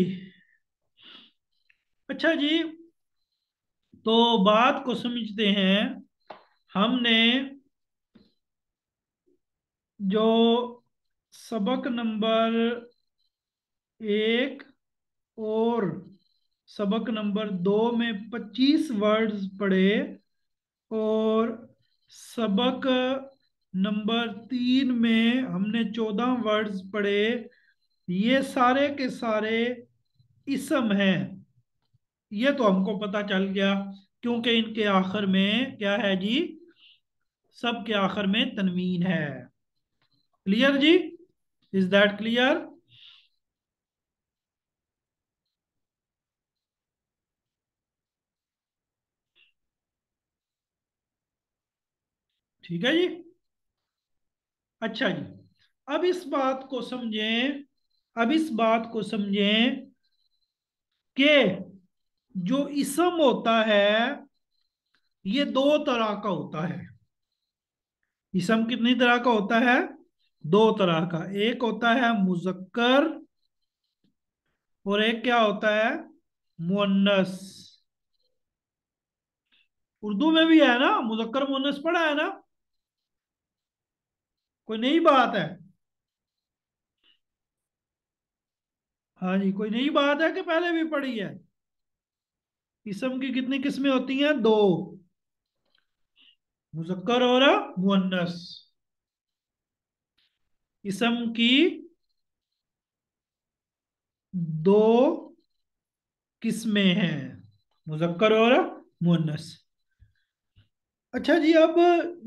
अच्छा जी, तो बात को समझते हैं। हमने जो सबक नंबर 1 और सबक नंबर 2 में 25 वर्ड्स पढ़े, और सबक नंबर 3 में हमने 14 वर्ड्स पढ़े, ये सारे के सारे इसम हैं। ये तो हमको पता चल गया, क्योंकि इनके आखिर में क्या है जी? सब के आखिर में तनवीन है। क्लियर जी? Is that clear? ठीक है जी। अच्छा जी, अब इस बात को समझें, अब इस बात को समझें कि जो इसम होता है ये दो तरह का होता है। इसम कितनी तरह का होता है? दो तरह का। एक होता है मुजक्कर, और एक क्या होता है? मुअन्नस। उर्दू में भी है ना, मुजक्कर मुअन्नस पढ़ा है ना? कोई नई बात है? हाँ जी, कोई नई बात है कि पहले भी पढ़ी है? इसम की कितनी किस्में होती हैं? दो, मुजक्कर और मुअन्नस। इसम की दो किस्में हैं, मुजक्कर और मुअन्नस। अच्छा जी, अब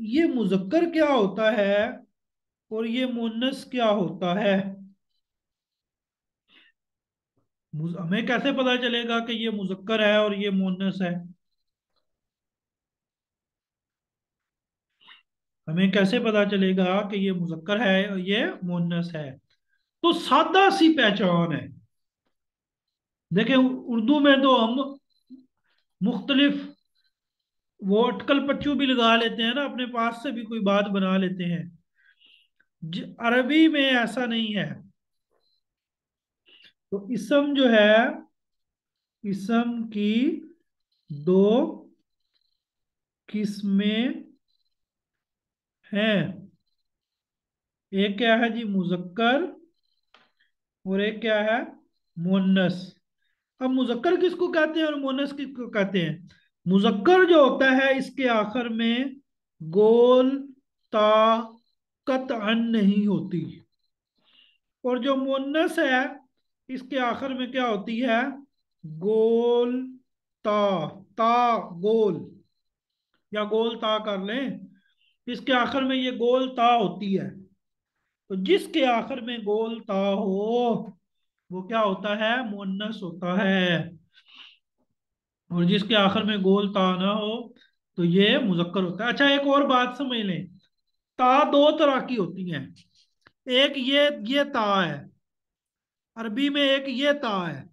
ये मुजक्कर क्या होता है और ये मुअन्नस क्या होता है? हमें कैसे पता चलेगा कि ये मुजक्कर है और ये मुअन्नस है? हमें कैसे पता चलेगा कि ये मुजक्कर है और ये मुअन्नस है? तो सादा सी पहचान है। देखें, उर्दू में तो हम मुख्तलिफ वो अटकल पच्चू भी लगा लेते हैं ना, अपने पास से भी कोई बात बना लेते हैं। अरबी में ऐसा नहीं है। तो इसम जो है, इसम की दो किस्में हैं। एक क्या है जी? मुजक्कर, और एक क्या है? मुअन्नस। अब मुजक्कर किसको कहते हैं और मुअन्नस किसको कहते हैं? मुजक्कर जो होता है इसके आखिर में गोल ता कतअन नहीं होती, और जो मुअन्नस है इसके आखिर में क्या होती है? गोल ता, ता गोल, या गोल ता कर लें, इसके आखिर में ये गोल ता होती है। तो जिसके आखिर में गोल ता हो वो क्या होता है? मुअन्नस होता है। और जिसके आखिर में गोल ता ना हो तो ये मुजक्कर होता है। अच्छा, एक और बात समझ लें, ता दो तरह की होती हैं। एक ये ता है, अरबी में एक ये ता है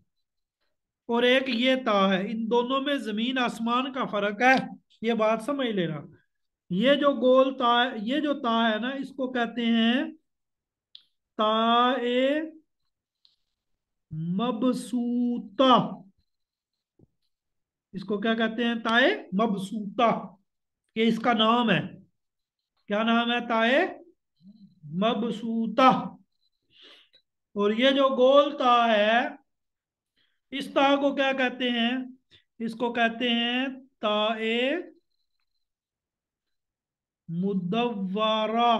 और एक ये ता है। इन दोनों में जमीन आसमान का फर्क है, ये बात समझ लेना। ये जो गोल ता, ये जो ता है ना, इसको कहते हैं ताए मबसूता। इसको क्या कहते हैं? ताए मबसूता। ये इसका नाम है। क्या नाम है? ताए मबसूता। और ये जो गोल ता है, इस ता को क्या कहते हैं? इसको कहते हैं ताए मुदव्वारा।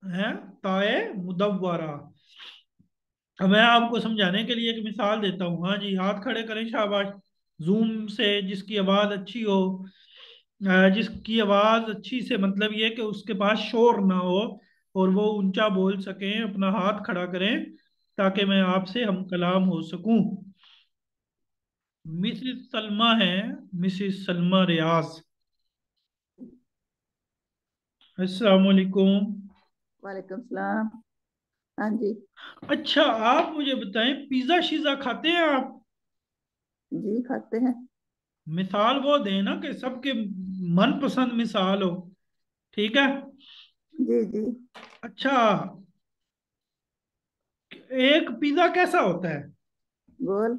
है ताए मुदव्वारा। अब मैं आपको समझाने के लिए एक मिसाल देता हूँ। हाँ जी, हाथ खड़े करें, शाबाश। जूम से जिसकी आवाज अच्छी हो, जिसकी आवाज अच्छी से मतलब ये कि उसके पास शोर ना हो और वो ऊंचा बोल सकें, अपना हाथ खड़ा करें ताकि मैं आपसे हम कलाम हो सकूं। मिसिस सलमा है, मिसिस सलमा रियाज। अस्सलाम वालेकुम। वालेकुम सलाम। हाँ जी। अच्छा, आप मुझे बताएं, पिज्जा शिज़ा खाते हैं आप? जी खाते हैं। मिसाल वो दें ना कि सबके मनपसंद मिसाल हो। ठीक है। जी जी। अच्छा, एक पिज्जा कैसा होता है? गोल।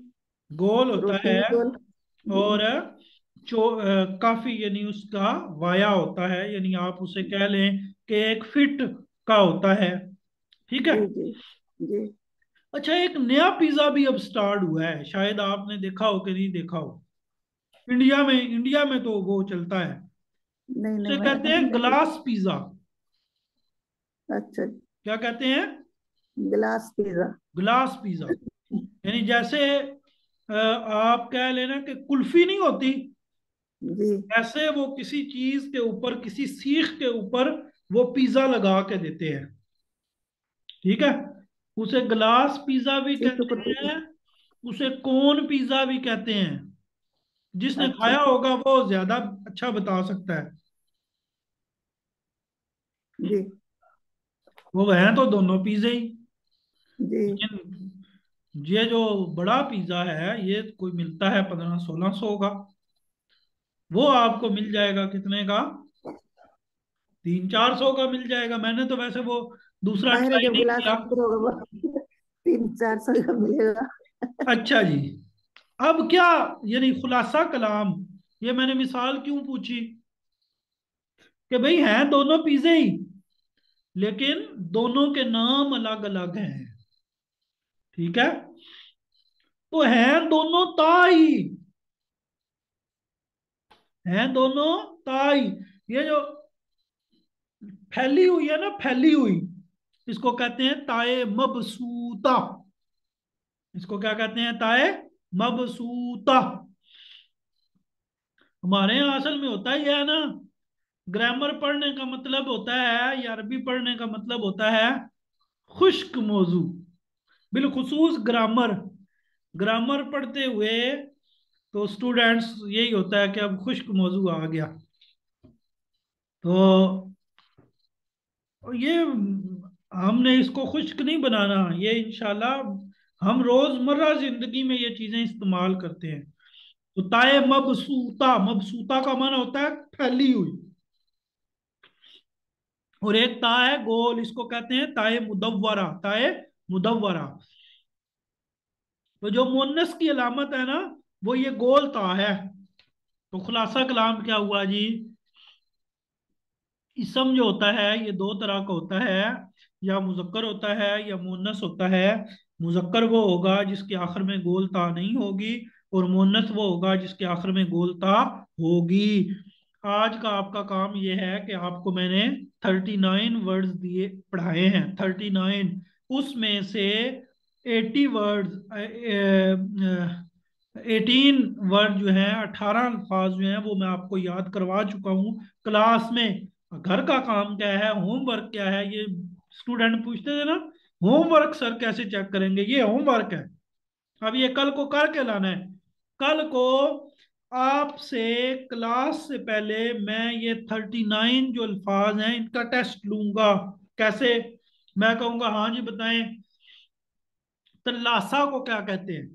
गोल होता रोटी है। भी गोल। जी और काफी यानी उसका वाया होता है, यानी आप उसे कह लें कि एक फिट का होता है। ठीक है। जी। जी जी। अच्छा, एक नया पिज्जा भी अब स्टार्ट हुआ है, शायद आपने देखा हो कि नहीं देखा हो। इंडिया में तो वो चलता है। नहीं नहीं, उसे कहते मैंने हैं नहीं देखा। Glass pizza. अच्छा। क्या कहते हैं? गिलास पिज्जा। Glass pizza. यानी जैसे आप कह लेना कि कुल्फी नहीं होती, जी। ऐसे वो किसी चीज के ऊपर, किसी सीख के ऊपर वो पिज्जा लगा के देते हैं। ठीक है। उसे ग्लास पिज्जा भी एक कहते टुकड़े की। हैं, उसे कोन पिज्जा भी कहते हैं। जिसने अच्छा। खाया होगा वो ज्यादा अच्छा बता सकता है। जी वो हैं तो दोनों पिज्जे ही, जी। लेकिन ये जो बड़ा पिज्जा है ये कोई मिलता है 1500-1600 का। वो आपको मिल जाएगा कितने का? 300-400 का मिल जाएगा। मैंने तो वैसे वो दूसरा बाहर ट्राई जब नहीं गिलास किया। अंदर होगा वो 300-400 का मिलेगा। अच्छा जी। अब क्या, यानी खुलासा कलाम, ये मैंने मिसाल क्यों पूछी कि भाई हैं दोनों पिज्जे ही, लेकिन दोनों के नाम अलग अलग हैं। ठीक है। तो हैं दोनों ताई, हैं दोनों ताई। ये जो फैली हुई है ना, फैली हुई, इसको कहते हैं ताए मबसूता। इसको क्या कहते हैं? ताए मबसूता। हमारे यहाँ असल में होता ही है ना, ग्रामर पढ़ने का मतलब होता है, या अरबी पढ़ने का मतलब होता है खुश्क मौजू। बिलखुसूस ग्रामर। ग्रामर पढ़ते हुए तो स्टूडेंट्स यही होता है कि अब खुश्क मौजू आ गया। तो ये हमने इसको खुश्क नहीं बनाना, ये इंशाल्लाह हम रोजमर्रा जिंदगी में ये चीजें इस्तेमाल करते हैं। तो ताए मबसूता, मबसूता का माना होता है फैली हुई। और एक ता है गोल, इसको कहते हैं ताए मुदव्वरा, ताए मुदव्वरा। तो जो मुन्नस की अलामत है ना, वो ये गोल ता है। तो खुलासा कलाम क्या हुआ जी? इसम जो होता है ये दो तरह का होता है, या मुजक्कर होता है या मुन्नस होता है। मुजक्कर वो होगा जिसके आखिर में गोल ता नहीं होगी, और मुन्नस वो होगा जिसके आखिर में गोल ता होगी। आज का आपका काम ये है कि आपको मैंने 39 वर्ड्स दिए, पढ़ाए हैं 39। उसमें से 80 वर्ड्स, 18 वर्ड जो हैं, 18 अल्फाज जो हैं, वो मैं आपको याद करवा चुका हूँ क्लास में। घर का काम क्या है, होमवर्क क्या है, ये स्टूडेंट पूछते थे ना, होमवर्क सर कैसे चेक करेंगे, ये होमवर्क है। अब ये कल को करके लाना है। कल को आपसे क्लास से पहले मैं ये 39 जो अल्फाज हैं इनका टेस्ट लूंगा। कैसे? मैं कहूंगा हाँ जी बताएं, तल्लासा को क्या कहते हैं?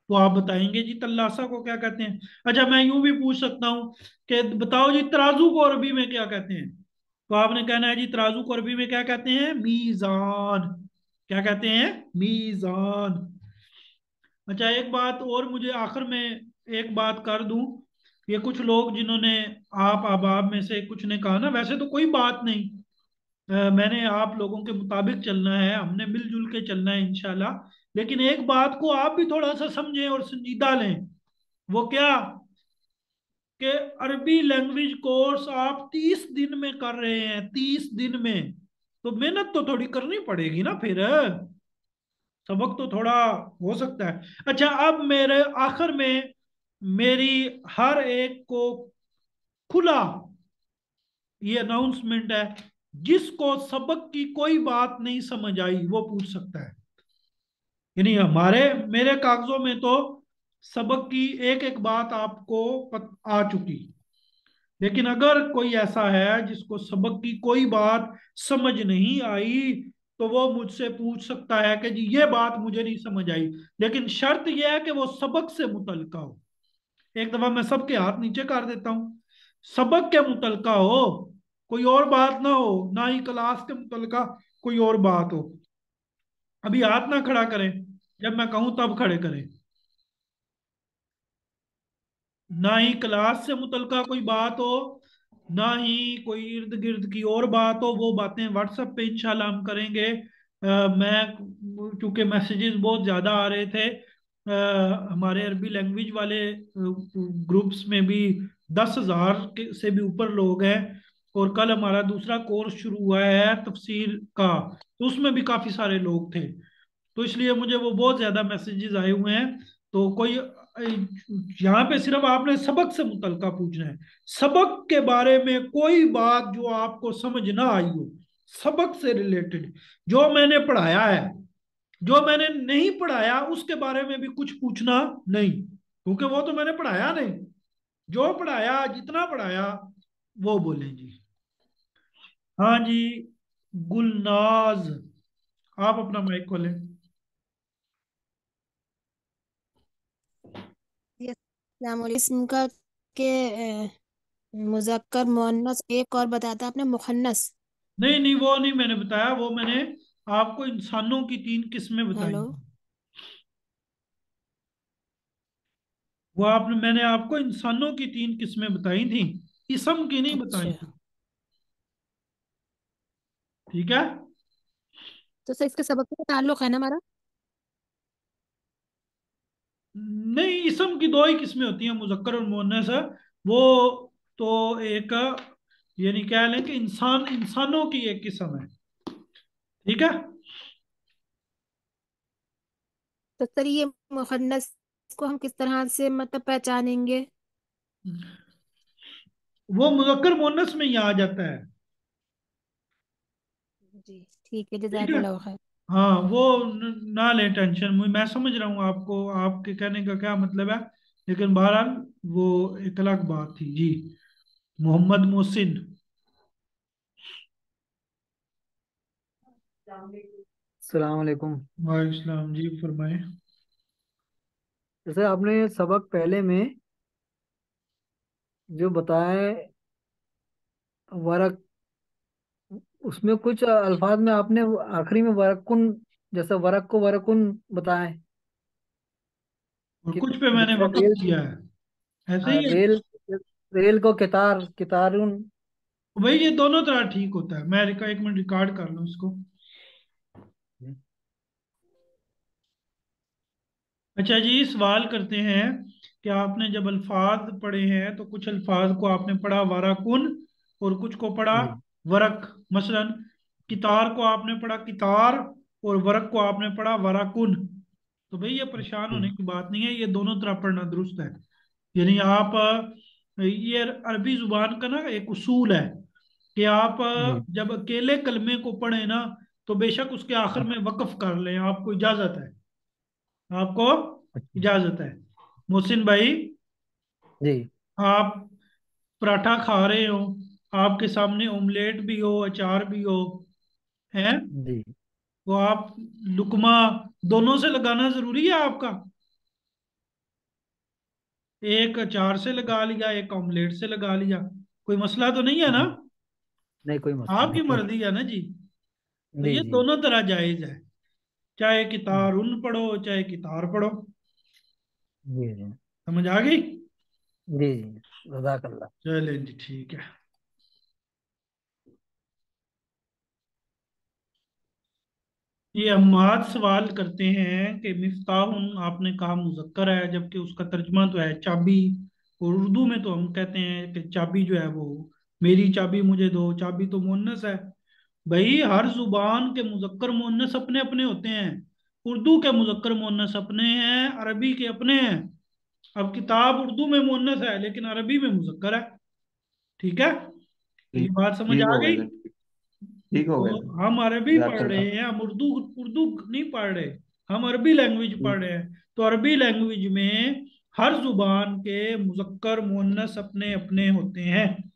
तो आप बताएंगे जी तल्लासा को क्या कहते हैं। अच्छा, मैं यूं भी पूछ सकता हूं कि बताओ जी तराजू को अरबी में क्या कहते हैं? तो आपने कहना है जी तराजू को अरबी में क्या कहते हैं? मीजान। क्या कहते हैं? मीजान। अच्छा, एक बात और मुझे आखिर में एक बात कर दूं। ये कुछ लोग जिन्होंने, आप अहबाब में से कुछ ने कहा ना, वैसे तो कोई बात नहीं, मैंने आप लोगों के मुताबिक चलना है, हमने मिलजुल के चलना है इंशाल्लाह। लेकिन एक बात को आप भी थोड़ा सा समझें और संजीदा लें। वो क्या? कि अरबी लैंग्वेज कोर्स आप 30 दिन में कर रहे हैं, 30 दिन में, तो मेहनत तो थोड़ी करनी पड़ेगी ना फिर। सबक तो थोड़ा हो सकता है। अच्छा, अब मेरे आखिर में मेरी हर एक को खुला ये अनाउंसमेंट है, जिसको सबक की कोई बात नहीं समझ आई वो पूछ सकता है। यानी मेरे कागजों में तो सबक की एक एक बात आपको आ चुकी। लेकिन अगर कोई ऐसा है जिसको सबक की कोई बात समझ नहीं आई, तो वो मुझसे पूछ सकता है कि जी ये बात मुझे नहीं समझ आई, लेकिन शर्त यह है कि वो सबक से मुतलका हो। एक दफा मैं सबके हाथ नीचे कर देता हूँ, सबक के मुतलका हो, कोई और बात ना हो, ना ही क्लास के मुतलका कोई और बात हो। अभी हाथ ना खड़ा करें, जब मैं कहूं तब खड़े करें। ना ही क्लास से मुतलका कोई बात हो, ना ही कोई इर्द गिर्द की और बात हो। वो बातें व्हाट्सएप पे इंशाल्लाह हम करेंगे। मैं चूंकि मैसेजेस बहुत ज़्यादा आ रहे थे, हमारे अरबी लैंग्वेज वाले ग्रुप्स में भी 10,000 से भी ऊपर लोग हैं। और कल हमारा दूसरा कोर्स शुरू हुआ है तफसीर का, तो उसमें भी काफ़ी सारे लोग थे। तो इसलिए मुझे वो बहुत ज्यादा मैसेजेस आए हुए हैं। तो कोई यहाँ पे सिर्फ आपने सबक से मुतलका पूछना है। सबक के बारे में कोई बात जो आपको समझ ना आई हो, सबक से रिलेटेड, जो मैंने पढ़ाया है, जो मैंने नहीं पढ़ाया उसके बारे में भी कुछ पूछना नहीं, क्योंकि वो तो मैंने पढ़ाया नहीं। जो पढ़ाया, जितना पढ़ाया, वो बोले जी। हाँ जी, गुलनाज, आप अपना माइक खोलें। जी, अस्सलाम वालेकुम। इसम का के मुज़क्कर मुअन्नस एक और बताया था आपने, मुखन्नस। नहीं नहीं, वो नहीं मैंने बताया, वो मैंने आपको इंसानों की 3 किस्में बताई हेलो। थी। वो आपने मैंने आपको इंसानों की 3 किस्में बताई थी, इसम की नहीं बताई अच्छा, थी। ठीक है। तो सर इसके सबक से ताल्लुक है ना हमारा? नहीं, इसम की 2 ही किस्में होती हैं, मुजक्कर और मुअन्नस है। वो तो एक, यानी कह लें कि इंसान, इंसानों की एक किस्म है। ठीक है। तो सर ये मुखन्नस को हम किस तरह से मतलब पहचानेंगे? वो मुजक्कर मुअन्नस में ही आ जाता है। जी ठीक है, ठीक है। जज़ाकल्लाह खैर। हाँ, वो ना ले टेंशन, मैं समझ रहा हूँ आपको, आपके कहने का क्या मतलब है, लेकिन बहरहाल वो एक अलग बात थी जी। मोहम्मद मोहसिन। अस्सलाम वालेकुम। वालेकुम जी, फरमाए। जैसे आपने सबक पहले में जो बताया है, वरक, उसमें कुछ अल्फाज में आपने वो आखिरी में वरकुन, जैसे वरक को वरकुन बताया है और कि कुछ पे मैंने जैसे वक्फ किया है, ऐसे ही है। रेल, रेल को कितार, कितारुन। भाई ये दोनों तरह ठीक होता है। मैं एक मिनट रिकॉर्ड कर लूँ इसको। अच्छा जी, सवाल करते हैं कि आपने जब अल्फाज पढ़े हैं तो कुछ अल्फाज को आपने पढ़ा वाराकुन, और कुछ को पढ़ा जी वरक। मसलन कितार को आपने पढ़ा कितार, और वरक को आपने पढ़ा वराकुन। तो भाई ये परेशान होने जी की बात नहीं है, ये दोनों तरह पढ़ना दुरुस्त है। यानी आप ये अरबी जुबान का ना एक उसूल है कि आप जी। जब अकेले कलमे को पढ़े ना, तो बेशक उसके आखिर हाँ, में वक्फ कर लें, आपको इजाजत है, आपको अच्छा। इजाजत है। मोहसिन भाई, जी आप पराठा खा रहे हो, आपके सामने ऑमलेट भी हो, अचार भी हो, है, जी तो आप लुकमा दोनों से लगाना जरूरी है आपका? एक अचार से लगा लिया, एक ऑमलेट से लगा लिया, कोई मसला तो नहीं है ना? जी। नहीं, कोई मसला आपकी नहीं। मर्जी है ना जी। तो जी ये जी दोनों तरह जायज है, चाहे जी कितार उन पढ़ो, चाहे कितार पढ़ो। जी जी समझ आ गई? जी जी। जज़ाकल्लाह। चलें जी, ठीक है। ये अम्माद सवाल करते हैं कि मिफ्ताहुन आपने कहा मुजक्कर है, जबकि उसका तर्जमा तो है चाबी। और उर्दू में तो हम कहते हैं कि चाबी जो है वो, मेरी चाबी मुझे दो, चाबी तो मुन्नस है। भाई हर जुबान के मुजक्कर मुन्नस अपने अपने होते हैं। उर्दू के मुजक्कर मुन्नस अपने हैं, अरबी के अपने हैं। अब किताब उर्दू में मुन्नस है, लेकिन अरबी में मुजक्कर है। ठीक है, तो ये ठीक बात समझ ठीक आ हो गए गई। सर। ठीक हो गए तो सर। हम अरबी पढ़ रहे जज़ाकल्लाह। हैं, हम उर्दू उर्दू नहीं पढ़ रहे, हम अरबी लैंग्वेज ठीक। पढ़ रहे हैं। तो अरबी लैंग्वेज में हर जुबान के मुजक्कर मुन्नस अपने अपने होते हैं।